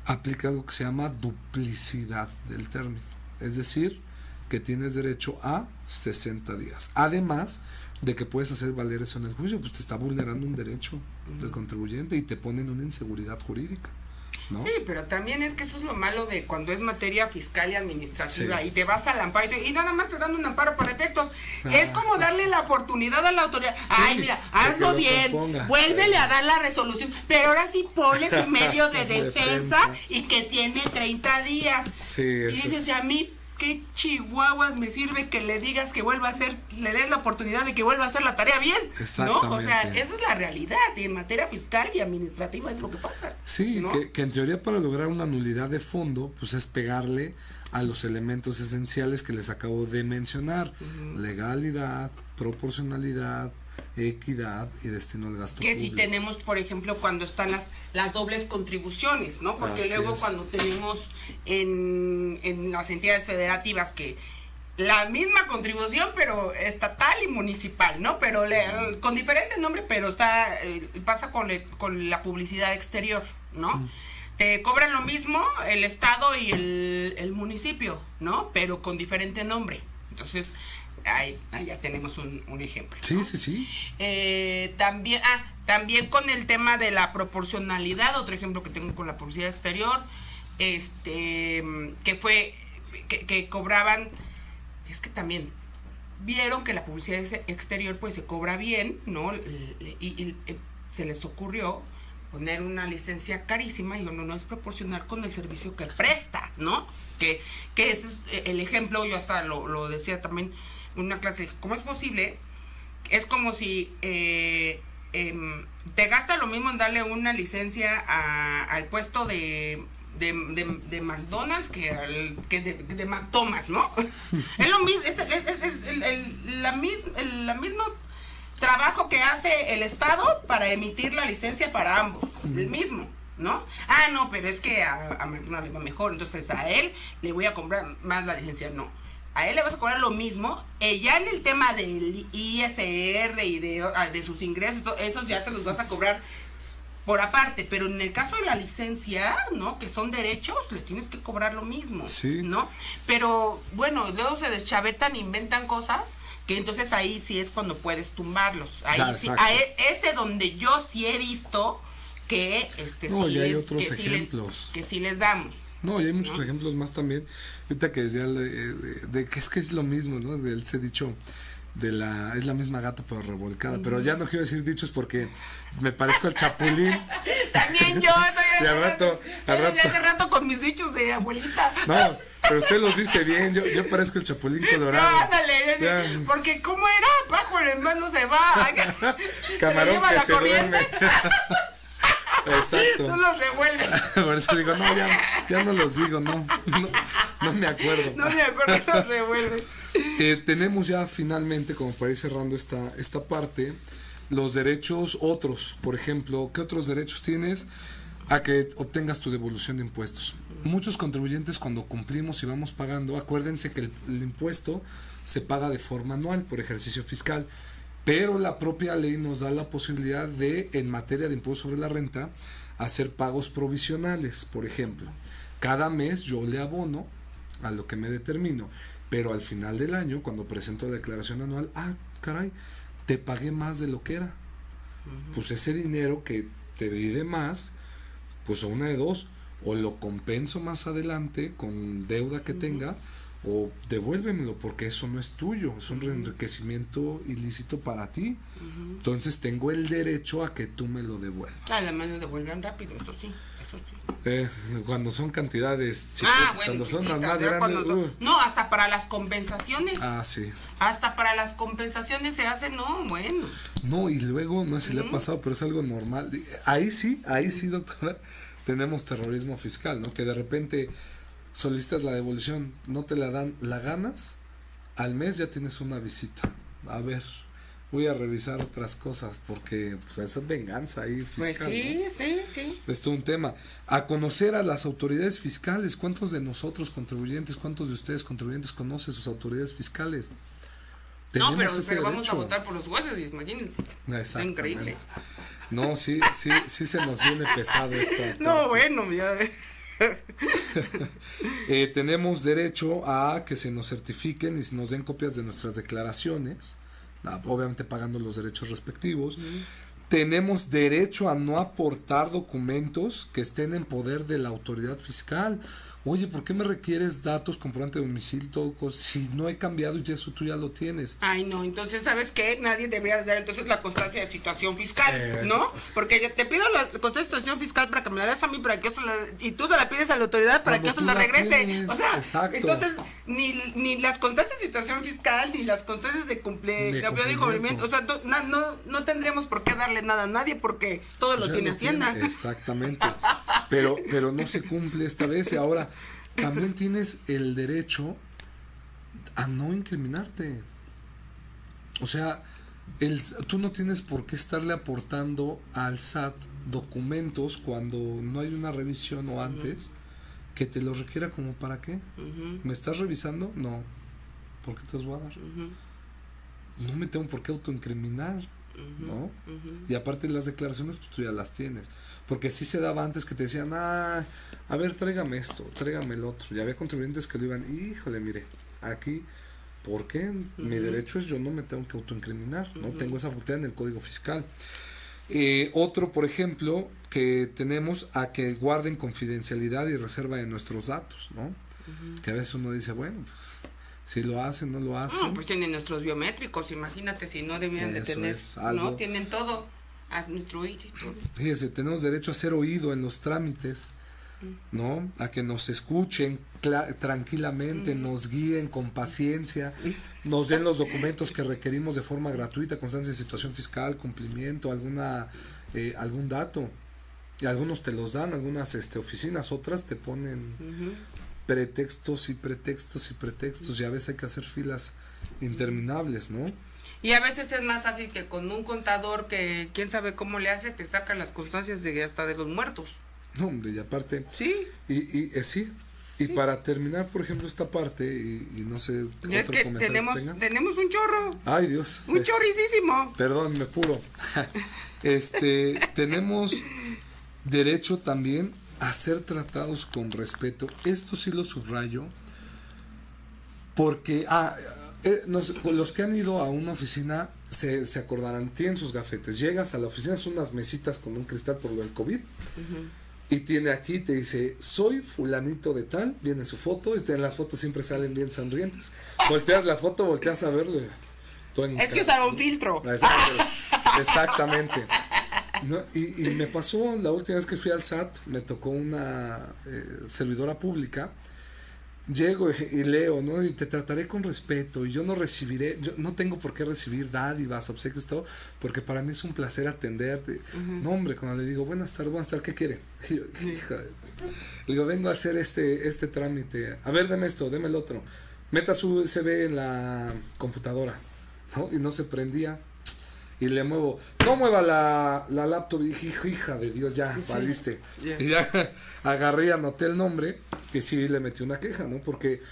aplica algo que se llama duplicidad del término. Es decir, que tienes derecho a 60 días. Además, de que puedes hacer valer eso en el juicio, pues te está vulnerando un derecho del contribuyente y te pone en una inseguridad jurídica, ¿no? Sí, pero también es que eso es lo malo de cuando es materia fiscal y administrativa, Sí. y te vas al amparo y nada más te dan un amparo para efectos. Es como darle la oportunidad a la autoridad. Ay, mira, hazlo lo bien, proponga. vuélvele a dar la resolución, pero ahora sí pones un medio de defensa Defensa. y que tiene 30 días. Sí, Y eso dices, es. a mí, ¿qué chihuahuas me sirve que le digas que vuelva a hacer, le des la oportunidad de que vuelva a hacer la tarea bien? ¿No? O sea, Exactamente. esa es la realidad, y en materia fiscal y administrativa es lo que pasa. Sí, ¿no? que en teoría para lograr una nulidad de fondo, pues es pegarle a los elementos esenciales que les acabo de mencionar: legalidad, proporcionalidad, equidad y destino al gasto Que público. si tenemos, por ejemplo, cuando están las dobles contribuciones, ¿no? Porque Así luego es. cuando tenemos en las entidades federativas que la misma contribución, pero estatal y municipal, ¿no? Pero con diferente nombre, pero pasa con la publicidad exterior, ¿no? Te cobran lo mismo el estado y el municipio, ¿no? Pero con diferente nombre. Entonces, ahí ya tenemos un ejemplo. Sí, ¿no? sí, sí. También con el tema de la proporcionalidad, otro ejemplo que tengo con la publicidad exterior, que fue que cobraban, es que también vieron que la publicidad exterior pues se cobra bien, ¿no? Y se les ocurrió poner una licencia carísima y no es proporcional con el servicio que presta, ¿no? Que ese es el ejemplo. Yo hasta lo decía también en una clase, ¿cómo es posible? Es como si te gasta lo mismo en darle una licencia al puesto de McDonald's que de McThomas, ¿no? Es lo mismo, es la mismo trabajo que hace el Estado para emitir la licencia para ambos, el mismo, ¿no? No, pero es que a McDonald's le va mejor, entonces a él le voy a comprar más la licencia. No, a él le vas a cobrar lo mismo. Ya en el tema del ISR y de sus ingresos, esos ya se los vas a cobrar por aparte, pero en el caso de la licencia, ¿no? Que son derechos, le tienes que cobrar lo mismo, Sí. ¿no? Pero bueno, luego se deschavetan, inventan cosas, que entonces ahí sí es cuando puedes tumbarlos. Ahí Ya, sí, exacto. ese donde yo sí he visto que No, sí y hay les, otros que sí ejemplos. que sí les damos. No, y hay muchos ¿no? ejemplos más también. Ahorita que decía de que es lo mismo, ¿no? Él se ha dicho es la misma gata pero revolcada, pero ya no quiero decir dichos porque me parezco al Chapulín. También yo Y al rato- hace rato con mis dichos de abuelita. No, pero usted los dice bien, yo parezco el Chapulín Colorado. No, ándale, Ya. porque ¿cómo era? Bajo el mano se va. Camarón lleva que la se corriente. duerme. Exacto. Tú los revuelves. Por eso digo, no, ya no los digo, no me acuerdo. No me acuerdo, los revuelves. Tenemos ya finalmente, como para ir cerrando esta parte, los derechos otros. Por ejemplo, ¿qué otros derechos tienes? A que obtengas tu devolución de impuestos. Muchos contribuyentes, cuando cumplimos y vamos pagando, acuérdense que el impuesto se paga de forma anual por ejercicio fiscal, pero la propia ley nos da la posibilidad de, en materia de impuesto sobre la renta, hacer pagos provisionales. Por ejemplo, cada mes yo le abono a lo que me determino, pero al final del año, cuando presento la declaración anual, caray, te pagué más de lo que era. Pues ese dinero que te di de más, pues una de dos: o lo compenso más adelante con deuda que tenga, o devuélvemelo, porque eso no es tuyo, es un enriquecimiento ilícito para ti. Entonces tengo el derecho a que tú me lo devuelvas. Además lo devuelven rápido, eso sí. Cuando son cantidades chiquitas, Bueno, cuando son las chiquitas, más ya grandes. cuando no, hasta para las compensaciones. Sí. Hasta para las compensaciones se hace, no, bueno. No, y luego, no sé si le ha pasado, pero es algo normal. Ahí sí, doctora, tenemos terrorismo fiscal, ¿no? Que de repente solicitas la devolución, no te la dan, la ganas, al mes ya tienes una visita. A ver, voy a revisar otras cosas, porque pues esa es venganza ahí fiscal. Pues sí, ¿no? sí. Es todo un tema. A conocer a las autoridades fiscales. ¿Cuántos de nosotros contribuyentes, cuántos de ustedes contribuyentes conocen sus autoridades fiscales? No, pero ese vamos a derecho. votar por los jueces, imagínense. Es increíble. No, sí se nos viene pesado esta. No, bueno, ya. Tenemos derecho a que se nos certifiquen y se nos den copias de nuestras declaraciones obviamente pagando los derechos respectivos. Tenemos derecho a no aportar documentos que estén en poder de la autoridad fiscal. Oye, ¿por qué me requieres datos, comprobante de domicilio, todo, si no he cambiado y eso tú ya lo tienes? Ay, no, entonces, ¿sabes qué? Nadie debería dar entonces la constancia de situación fiscal, ¿no? Porque yo te pido la constancia de situación fiscal para que me la des a mí, para que y tú se la pides a la autoridad para que yo se la regrese. Tienes, o sea, exacto. Entonces, ni las constancias de situación fiscal, ni las constancias de cumplimiento, o sea, no tendremos por qué darle nada a nadie porque todo lo tiene Hacienda. Exactamente. Pero no se cumple esta vez y ahora también tienes el derecho a no incriminarte. O sea, tú no tienes por qué estarle aportando al SAT documentos cuando no hay una revisión o antes que te los requiera. ¿Como para qué? ¿Me estás revisando? No. ¿Por qué te los voy a dar? No me tengo por qué autoincriminar, ¿no? Y aparte las declaraciones, pues tú ya las tienes. Porque sí se daba antes que te decían, a ver, tráigame esto, tráigame el otro. Y había contribuyentes que lo iban, híjole, mire, aquí, ¿por qué? Mi derecho es yo no me tengo que autoincriminar, ¿no? Tengo esa facultad en el Código Fiscal. Otro, por ejemplo, que tenemos a que guarden confidencialidad y reserva de nuestros datos, ¿no? Que a veces uno dice, bueno, pues, si lo hacen, no lo hacen. No, pues tienen nuestros biométricos, imagínate si no debían de tener, ¿no? Tienen todo. A nuestro oído y todo. Fíjese, tenemos derecho a ser oído en los trámites, ¿no? A que nos escuchen tranquilamente, nos guíen con paciencia, nos den los documentos que requerimos de forma gratuita, constancia de situación fiscal, cumplimiento, algún dato. Y algunos te los dan, algunas oficinas, otras te ponen pretextos y pretextos y pretextos, y a veces hay que hacer filas interminables, ¿no? Y a veces es más fácil que con un contador que quién sabe cómo le hace, te sacan las constancias hasta de los muertos. No, hombre, y aparte. Sí. Sí. Y para terminar, por ejemplo, esta parte, y no sé. Y es que tenemos un chorro. Ay, Dios. Un chorricísimo. Perdón, me puro. Tenemos derecho también a ser tratados con respeto. Esto sí lo subrayo. Porque, los que han ido a una oficina se acordarán, tienen sus gafetes, llegas a la oficina, son unas mesitas con un cristal por lo del COVID, y tiene aquí, te dice, soy fulanito de tal, viene su foto, y las fotos siempre salen bien sonrientes, volteas la foto, volteas a verlo, es que usar un filtro. Exactamente. ¿No? Y me pasó la última vez que fui al SAT, me tocó una servidora pública. Llego y leo, ¿no? Y te trataré con respeto, y yo no tengo por qué recibir dádivas, obsequios, todo, porque para mí es un placer atenderte. No, hombre, cuando le digo, buenas tardes, ¿qué quiere? Y yo, hija, le digo, vengo a hacer este trámite, a ver, deme esto, deme el otro, meta su USB en la computadora, ¿no? Y no se prendía. Y le muevo, no mueva la laptop, y dije, hija de Dios, ya, valiste. Y ya agarré y anoté el nombre, y sí le metí una queja, ¿no? Porque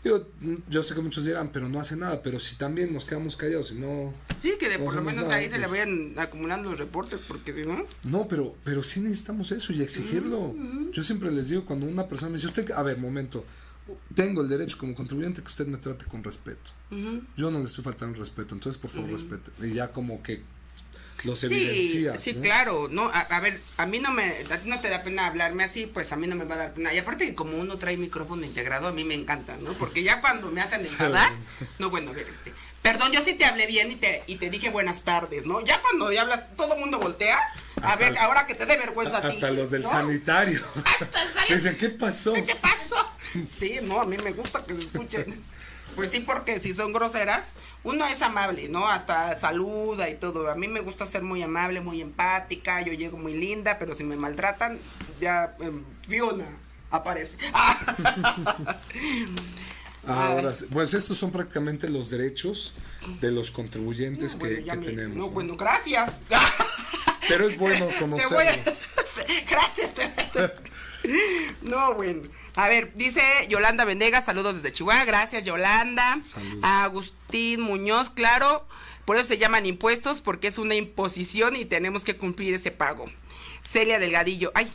yo sé que muchos dirán, pero no hace nada, pero si también nos quedamos callados y no. Sí, que por lo menos nada, ahí se le vayan acumulando los reportes, porque si no. No, pero sí necesitamos eso y exigirlo. Yo siempre les digo, cuando una persona me dice, usted, a ver, momento, tengo el derecho como contribuyente que usted me trate con respeto. Yo no le estoy faltando el respeto, entonces por favor respete. Y ya como que los evidencia. Sí, ¿no? Claro, no, a ver, a ti no te da pena hablarme así, pues a mí no me va a dar pena. Y aparte que como uno trae micrófono integrado, a mí me encanta, ¿no? Porque ya cuando me hacen enfadar, no, bueno, a ver, perdón, yo sí te hablé bien y te dije buenas tardes, ¿no? Ya cuando ya hablas, todo el mundo voltea. A ver, ahora que te dé vergüenza a ti. Hasta los del sanitario. Hasta el sanitario. Dicen, ¿qué pasó? ¿Qué pasó? Sí, no, a mí me gusta que se escuchen. Pues sí, porque si son groseras, uno es amable, ¿no? Hasta saluda y todo. A mí me gusta ser muy amable, muy empática. Yo llego muy linda, pero si me maltratan, ya Fiona aparece. Ahora, pues estos son prácticamente los derechos de los contribuyentes que tenemos. No, bueno, gracias. Pero es bueno conocerlos. Gracias. No, bueno. A ver, dice Yolanda Venegas, saludos desde Chihuahua. Gracias, Yolanda. Saludos. A Agustín Muñoz, claro. Por eso se llaman impuestos, porque es una imposición y tenemos que cumplir ese pago. Celia Delgadillo. Ay,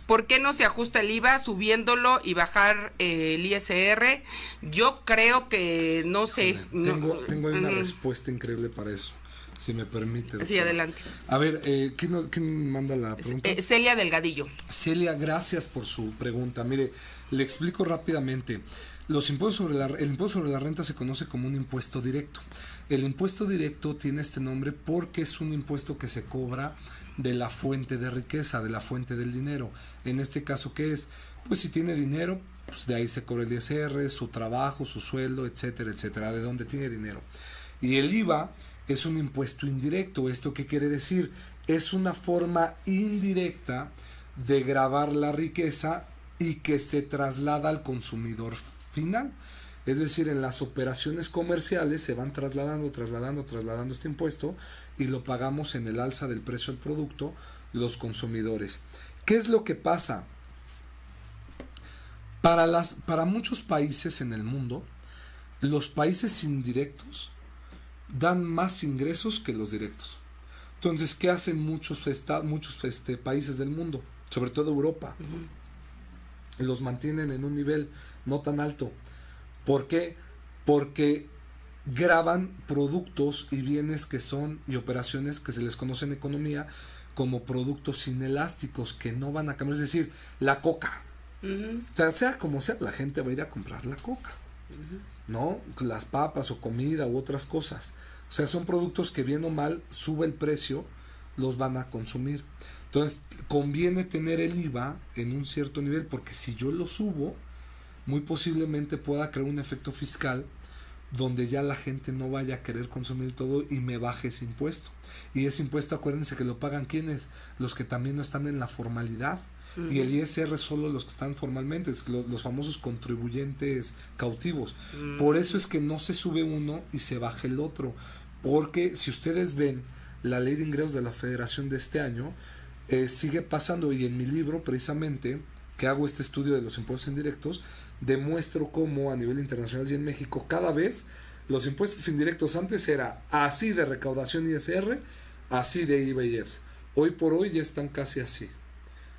¿Por qué no se ajusta el IVA subiéndolo y bajar el ISR? Yo creo que no sé. Tengo ahí una respuesta increíble para eso, si me permite. Sí, adelante. A ver, ¿quién manda la pregunta? Celia Delgadillo. Celia, gracias por su pregunta. Mire, le explico rápidamente. El impuesto sobre la renta se conoce como un impuesto directo. El impuesto directo tiene este nombre porque es un impuesto que se cobra de la fuente de riqueza, de la fuente del dinero. En este caso, ¿qué es? Pues si tiene dinero, pues de ahí se cobra el ISR, su trabajo, su sueldo, etcétera, etcétera, de donde tiene dinero. Y el IVA es un impuesto indirecto. ¿Esto qué quiere decir? Es una forma indirecta de gravar la riqueza y que se traslada al consumidor final. Es decir, en las operaciones comerciales se van trasladando este impuesto y lo pagamos en el alza del precio del producto los consumidores. ¿Qué es lo que pasa? Para muchos países en el mundo, los países indirectos dan más ingresos que los directos. Entonces, ¿qué hacen muchos países del mundo? Sobre todo Europa. Los mantienen en un nivel no tan alto. ¿Por qué? Porque graban productos y bienes y operaciones que se les conoce en economía como productos inelásticos que no van a cambiar. Es decir, la coca. O sea como sea, la gente va a ir a comprar la coca. ¿No? Las papas o comida u otras cosas. O sea, son productos que bien o mal sube el precio, los van a consumir. Entonces, conviene tener el IVA en un cierto nivel, porque si yo lo subo, muy posiblemente pueda crear un efecto fiscal donde ya la gente no vaya a querer consumir todo y me baje ese impuesto. Y ese impuesto, acuérdense que lo pagan ¿quiénes? Los que también no están en la formalidad. Y el ISR solo los que están formalmente, los famosos contribuyentes cautivos. Por eso es que no se sube uno y se baja el otro. Porque si ustedes ven la ley de ingresos de la Federación de este año, sigue pasando, y en mi libro precisamente, que hago este estudio de los impuestos indirectos, demuestro cómo a nivel internacional y en México cada vez los impuestos indirectos antes era así de recaudación ISR, así de IVA y IEPS. Hoy por hoy ya están casi así.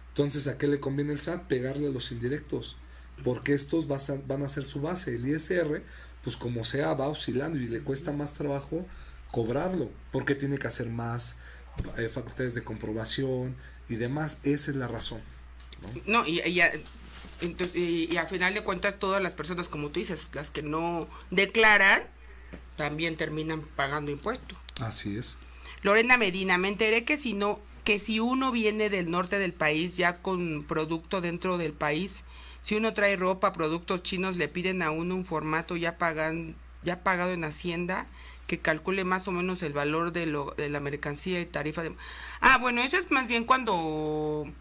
Entonces, ¿a qué le conviene el SAT? Pegarle a los indirectos, porque estos van a ser su base. El ISR, pues como sea, va oscilando y le cuesta más trabajo cobrarlo, porque tiene que hacer más facultades de comprobación y demás. Esa es la razón, ¿no? Y al final de cuentas, todas las personas, como tú dices, las que no declaran, también terminan pagando impuestos. Así es. Lorena Medina, me enteré que si uno viene del norte del país ya con producto dentro del país, si uno trae ropa, productos chinos, le piden a uno un formato ya pagado en Hacienda, que calcule más o menos el valor de la mercancía y tarifa de... Bueno, eso es más bien cuando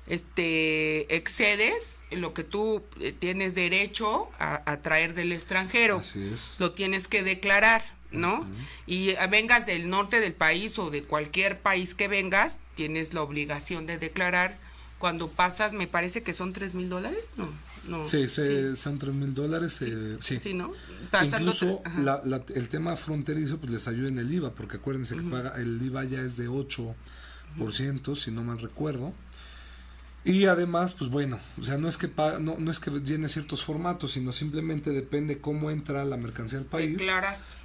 excedes lo que tú tienes derecho a traer del extranjero. Así es. Lo tienes que declarar, ¿no? Y vengas del norte del país o de cualquier país que vengas, tienes la obligación de declarar. Cuando pasas, me parece que son $3,000, no. Sí, son $3,000, sí. Sí, ¿no? Incluso el tema fronterizo, pues les ayuda en el IVA, porque acuérdense que el IVA ya es de 8%, si no mal recuerdo. Y además, pues bueno, o sea, no es que llene ciertos formatos, sino simplemente depende cómo entra la mercancía al país.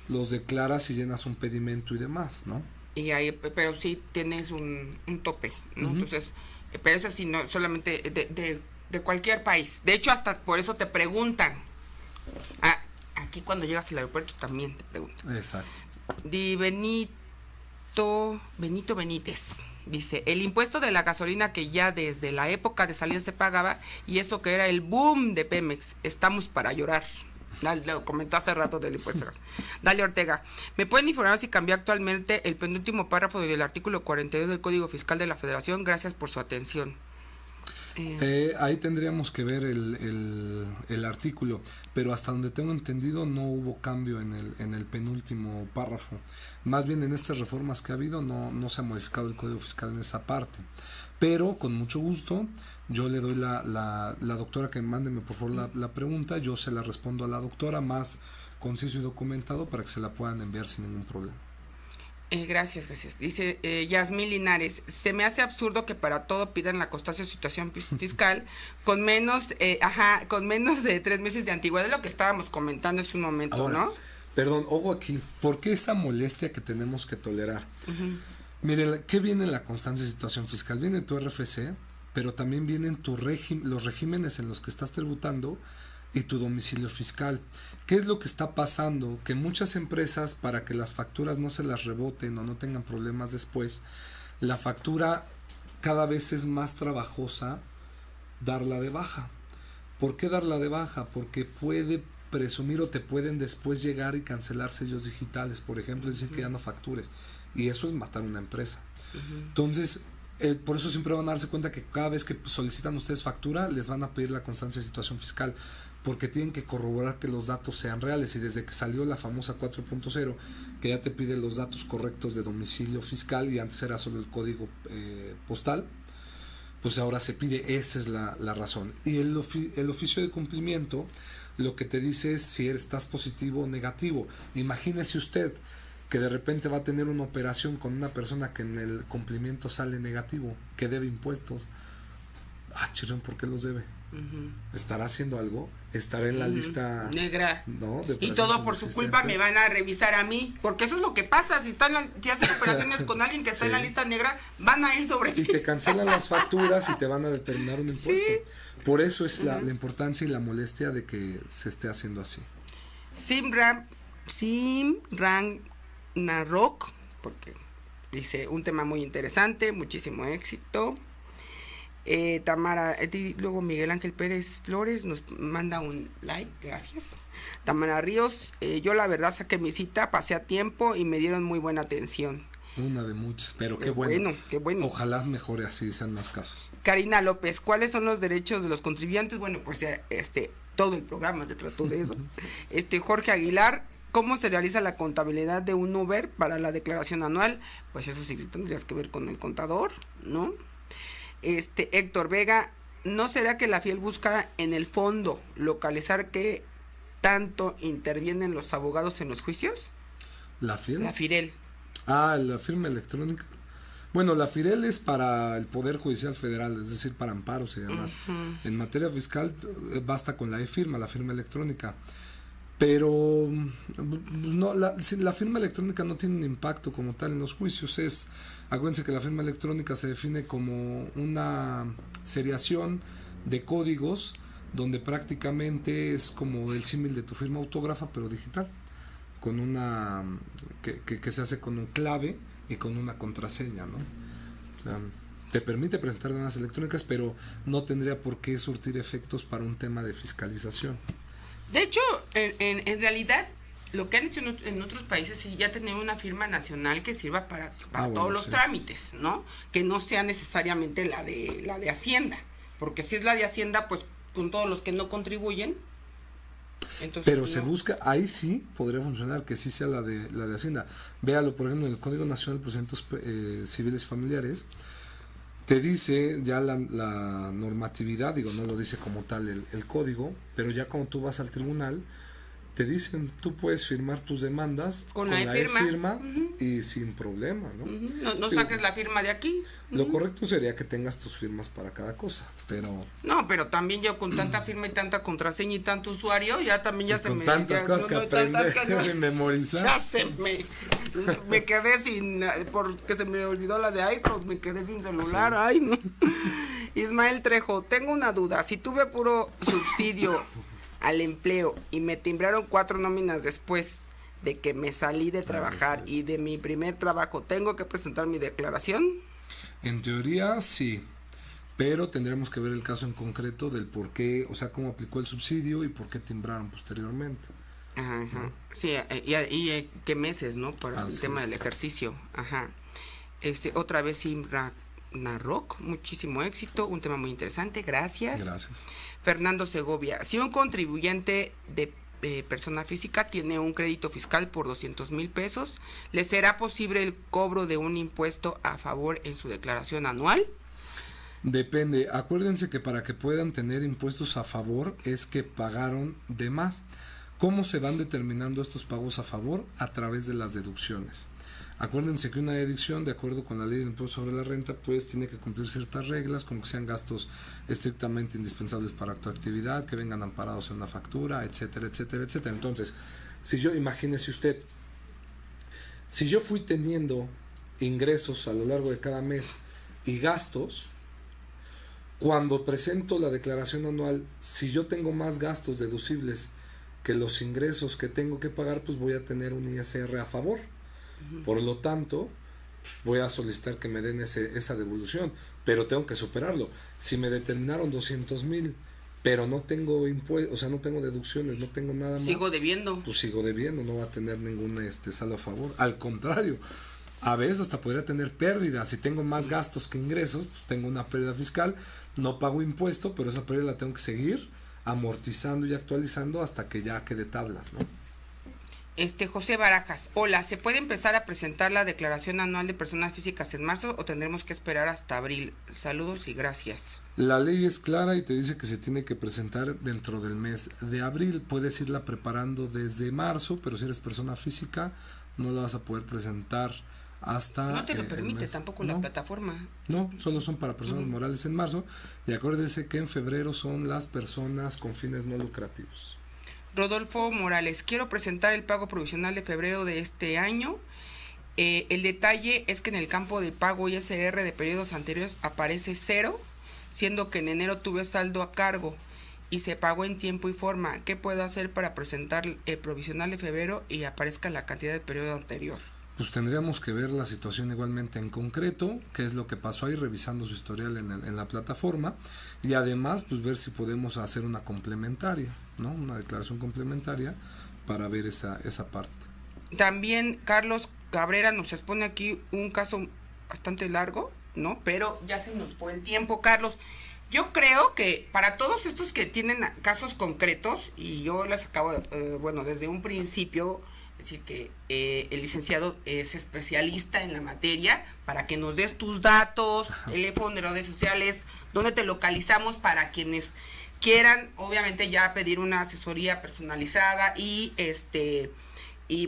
Los declaras y llenas un pedimento y demás, ¿no? Y ahí, pero sí tienes un tope, ¿no? Entonces, pero eso sí, no solamente de cualquier país. De hecho, hasta por eso te preguntan. Aquí cuando llegas al aeropuerto también te preguntan. Exacto. Benito Benítez dice, el impuesto de la gasolina que ya desde la época de Salinas se pagaba, y eso que era el boom de Pemex, estamos para llorar. Lo comentó hace rato del impuesto. Dalia Ortega, ¿me pueden informar si cambió actualmente el penúltimo párrafo del artículo 42 del Código Fiscal de la Federación? Gracias por su atención. Ahí tendríamos que ver el artículo, pero hasta donde tengo entendido no hubo cambio en el penúltimo párrafo. Más bien en estas reformas que ha habido no se ha modificado el Código Fiscal en esa parte. Pero con mucho gusto yo le doy la doctora que mándeme por favor la pregunta, yo se la respondo a la doctora más conciso y documentado para que se la puedan enviar sin ningún problema. Gracias. Dice Yasmín Linares, se me hace absurdo que para todo pidan la constancia de situación fiscal con menos de 3 meses de antigüedad, es lo que estábamos comentando hace un momento, Ahora, ¿no? Perdón, ojo aquí, ¿por qué esa molestia que tenemos que tolerar? Miren, ¿qué viene en la constancia de situación fiscal? Viene tu RFC, pero también vienen los regímenes en los que estás tributando y tu domicilio fiscal. ¿Qué es lo que está pasando? Que muchas empresas, para que las facturas no se las reboten o no tengan problemas después, la factura cada vez es más trabajosa darla de baja. ¿Por qué darla de baja? Porque puede presumir o te pueden después llegar y cancelar sellos digitales, por ejemplo, es decir que ya no factures. Y eso es matar una empresa. Entonces, por eso siempre van a darse cuenta que cada vez que solicitan ustedes factura, les van a pedir la constancia de situación fiscal, porque tienen que corroborar que los datos sean reales. Y desde que salió la famosa 4.0, que ya te pide los datos correctos de domicilio fiscal, y antes era solo el código postal, pues ahora se pide, esa es la razón. Y el oficio de cumplimiento lo que te dice es si estás positivo o negativo. Imagínese usted que de repente va a tener una operación con una persona que en el cumplimiento sale negativo, que debe impuestos. Chirón, ¿por qué los debe? ¿Estará haciendo algo? ¿Estará en la lista negra? No, y todo por su culpa me van a revisar a mí, porque eso es lo que pasa, si haces operaciones con alguien que está en la lista negra, van a ir sobre ti. Y te cancelan las facturas y te van a determinar un impuesto. Sí. Por eso es la importancia y la molestia de que se esté haciendo así. Simran Narok, porque dice un tema muy interesante, muchísimo éxito. Tamara, luego Miguel Ángel Pérez Flores nos manda un like, gracias. Tamara Ríos, yo la verdad saqué mi cita, pasé a tiempo y me dieron muy buena atención. Una de muchas, pero qué bueno. Qué bueno. Ojalá mejore así, sean más casos. Karina López, ¿cuáles son los derechos de los contribuyentes? Bueno, pues todo el programa se trató de eso. Jorge Aguilar, ¿cómo se realiza la contabilidad de un Uber para la declaración anual? Pues eso sí tendrías que ver con el contador, ¿no? Héctor Vega, ¿no será que la FIEL busca en el fondo localizar qué tanto intervienen los abogados en los juicios? ¿La FIEL? La FIREL. La firma electrónica. Bueno, la FIREL es para el Poder Judicial Federal, es decir, para amparos y demás. En materia fiscal basta con la e-firma, la firma electrónica. Pero no, la firma electrónica no tiene un impacto como tal en los juicios. Acuérdense que la firma electrónica se define como una seriación de códigos donde prácticamente es como el símil de tu firma autógrafa, pero digital, con una que se hace con un clave y con una contraseña, ¿no? O sea, te permite presentar demás electrónicas, pero no tendría por qué surtir efectos para un tema de fiscalización. De hecho, en realidad, lo que han hecho en otros países es ya tener una firma nacional que sirva para todos los trámites, ¿no? Que no sea necesariamente la de Hacienda, porque si es la de Hacienda, pues con todos los que no contribuyen. Entonces, pero se busca, ahí sí podría funcionar que sí sea la de Hacienda. Véalo, por ejemplo, en el Código Nacional de Procedimientos Civiles y Familiares, te dice ya la normatividad, no lo dice como tal el código, pero ya cuando tú vas al tribunal, te dicen, tú puedes firmar tus demandas con la e-firma y sin problema, ¿no? No saques la firma de aquí. Lo correcto sería que tengas tus firmas para cada cosa, pero... No, pero también yo con tanta firma y tanta contraseña y tanto usuario, ya también ya se me... Con tantas cosas que aprender y memorizar. Ya me quedé sin... Porque se me olvidó la de iCloud, me quedé sin celular, sí. Ay, no. Ismael Trejo, tengo una duda, si tuve puro subsidio al empleo y me timbraron 4 nóminas después de que me salí de trabajar y de mi primer trabajo, ¿tengo que presentar mi declaración? En teoría sí, pero tendremos que ver el caso en concreto del por qué, o sea, cómo aplicó el subsidio y por qué timbraron posteriormente. Ajá. Sí, y qué meses, ¿no? Para el tema del ejercicio. Ajá. Otra vez Simra Narroc, muchísimo éxito, un tema muy interesante, gracias. Gracias. Fernando Segovia, si un contribuyente de persona física tiene un crédito fiscal por 200,000 pesos, ¿le será posible el cobro de un impuesto a favor en su declaración anual? Depende, acuérdense que para que puedan tener impuestos a favor es que pagaron de más. ¿Cómo se van determinando estos pagos a favor? A través de las deducciones. Acuérdense que una deducción, de acuerdo con la ley del impuesto sobre la renta, pues tiene que cumplir ciertas reglas, como que sean gastos estrictamente indispensables para tu actividad, que vengan amparados en una factura, etcétera, etcétera, etcétera. Entonces, imagínese usted, si yo fui teniendo ingresos a lo largo de cada mes y gastos, cuando presento la declaración anual, si yo tengo más gastos deducibles que los ingresos que tengo que pagar, pues voy a tener un ISR a favor. Por lo tanto, pues voy a solicitar que me den esa devolución, pero tengo que superarlo. Si me determinaron 200,000, pero no tengo impuestos, o sea, no tengo deducciones, no tengo nada más, sigo debiendo. Pues sigo debiendo, no va a tener ningún saldo a favor. Al contrario, a veces hasta podría tener pérdidas. Si tengo más gastos que ingresos, pues tengo una pérdida fiscal, no pago impuesto, pero esa pérdida la tengo que seguir amortizando y actualizando hasta que ya quede tablas, ¿no? José Barajas, hola, ¿se puede empezar a presentar la declaración anual de personas físicas en marzo o tendremos que esperar hasta abril? Saludos y gracias. La ley es clara y te dice que se tiene que presentar dentro del mes de abril. Puedes irla preparando desde marzo, pero si eres persona física no la vas a poder presentar hasta... No te lo permite tampoco la plataforma. No, solo son para personas morales en marzo, y acuérdese que en febrero son las personas con fines no lucrativos. Rodolfo Morales, quiero presentar el pago provisional de febrero de este año. El detalle es que en el campo de pago ISR de periodos anteriores aparece 0, siendo que en enero tuve saldo a cargo y se pagó en tiempo y forma. ¿Qué puedo hacer para presentar el provisional de febrero y aparezca la cantidad del periodo anterior? Pues tendríamos que ver la situación igualmente en concreto, qué es lo que pasó ahí, revisando su historial en la plataforma, y además pues ver si podemos hacer una complementaria, ¿no? Una declaración complementaria para ver esa parte. También Carlos Cabrera nos expone aquí un caso bastante largo, ¿no? Pero ya se nos fue el tiempo, Carlos. Yo creo que para todos estos que tienen casos concretos, y yo les acabo de, desde un principio, decir que el licenciado es especialista en la materia, para que nos des tus datos, teléfono, de redes sociales, donde te localizamos para quienes quieran, obviamente, ya pedir una asesoría personalizada y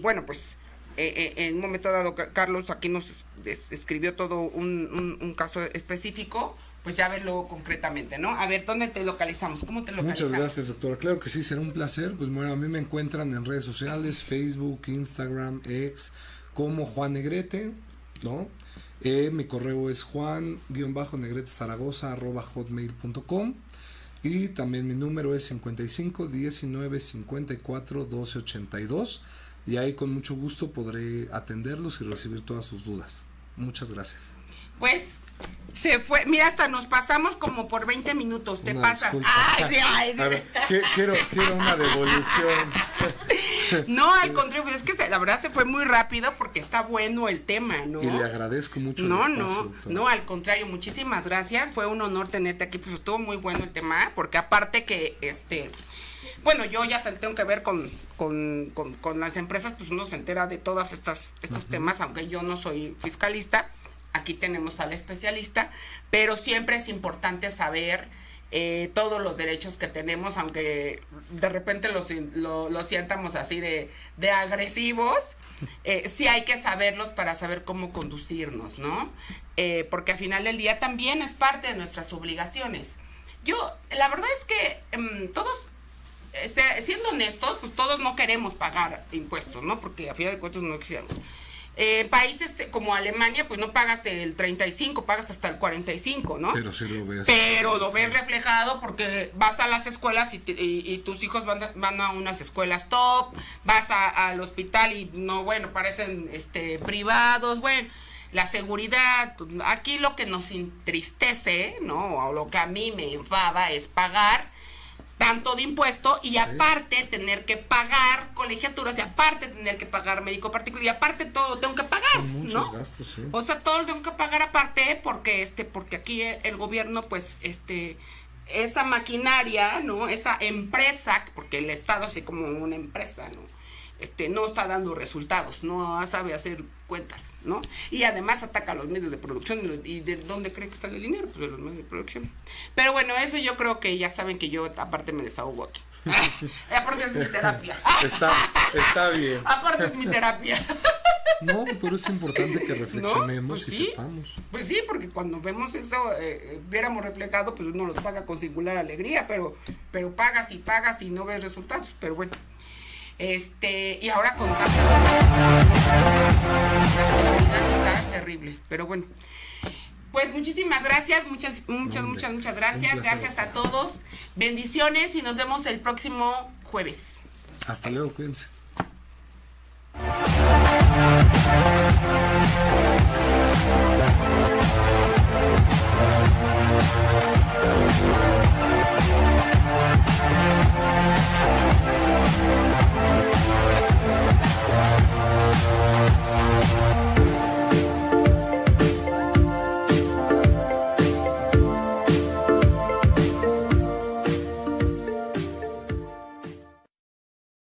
bueno, pues en un momento dado Carlos aquí nos escribió todo un caso específico, pues ya verlo concretamente, ¿no? A ver, ¿dónde te localizamos? ¿Cómo te localizamos? Muchas gracias, doctora. Claro que sí, será un placer. Pues bueno, a mí me encuentran en redes sociales, Facebook, Instagram, X, como Juan Negrete, ¿no? Mi correo es juan-negretezaragoza@hotmail.com, y también mi número es 55 19 54 12 82, y ahí con mucho gusto podré atenderlos y recibir todas sus dudas. Muchas gracias. Pues se fue, mira, hasta nos pasamos como por 20 minutos, te pasas. Ay, sí. A ver, quiero una devolución. No, al contrario, pues es que la verdad se fue muy rápido porque está bueno el tema, ¿no? Y le agradezco mucho No, el espacio, no, al contrario, muchísimas gracias, fue un honor tenerte aquí, pues estuvo muy bueno el tema, porque aparte que, bueno, yo ya tengo que ver con las empresas, pues uno se entera de todas estos temas, aunque yo no soy fiscalista. Aquí tenemos al especialista, pero siempre es importante saber todos los derechos que tenemos, aunque de repente lo sientamos así de agresivos, sí hay que saberlos para saber cómo conducirnos, ¿no? Porque al final del día también es parte de nuestras obligaciones. La verdad es que todos, siendo honestos, pues todos no queremos pagar impuestos, ¿no? Porque a final de cuentas no quisiéramos. Países como Alemania, pues no pagas el 35, pagas hasta el 45, ¿no? Pero sí lo ves. Pero lo ves reflejado porque vas a las escuelas y tus hijos van a unas escuelas top, vas al hospital y no, bueno, parecen privados, bueno, la seguridad. Aquí lo que nos entristece, ¿no? O lo que a mí me enfada es pagar tanto de impuesto y aparte tener que pagar colegiaturas, y aparte tener que pagar médico particular, y aparte todo tengo que pagar. Son muchos gastos, sí. O sea, todo lo tengo que pagar aparte porque aquí el gobierno, pues, esa maquinaria, ¿no? Esa empresa, porque el Estado así como una empresa, ¿no? No está dando resultados, no sabe hacer cuentas, ¿no? Y además ataca a los medios de producción. ¿Y de dónde cree que sale el dinero? Pues de los medios de producción. Pero bueno, eso yo creo que ya saben que yo aparte me desahogo aquí. Aparte es mi terapia. Está bien. Aparte es mi terapia. No, pero es importante que reflexionemos Pues y sí. sepamos. Pues sí, porque cuando vemos eso, viéramos reflejado, pues uno los paga con singular alegría, pero pagas y no ves resultados, pero bueno. Y ahora con tanta la seguridad está terrible, pero bueno. Pues muchísimas gracias, muchas gracias. Gracias a todos. Bendiciones y nos vemos el próximo jueves. Hasta luego, cuídense.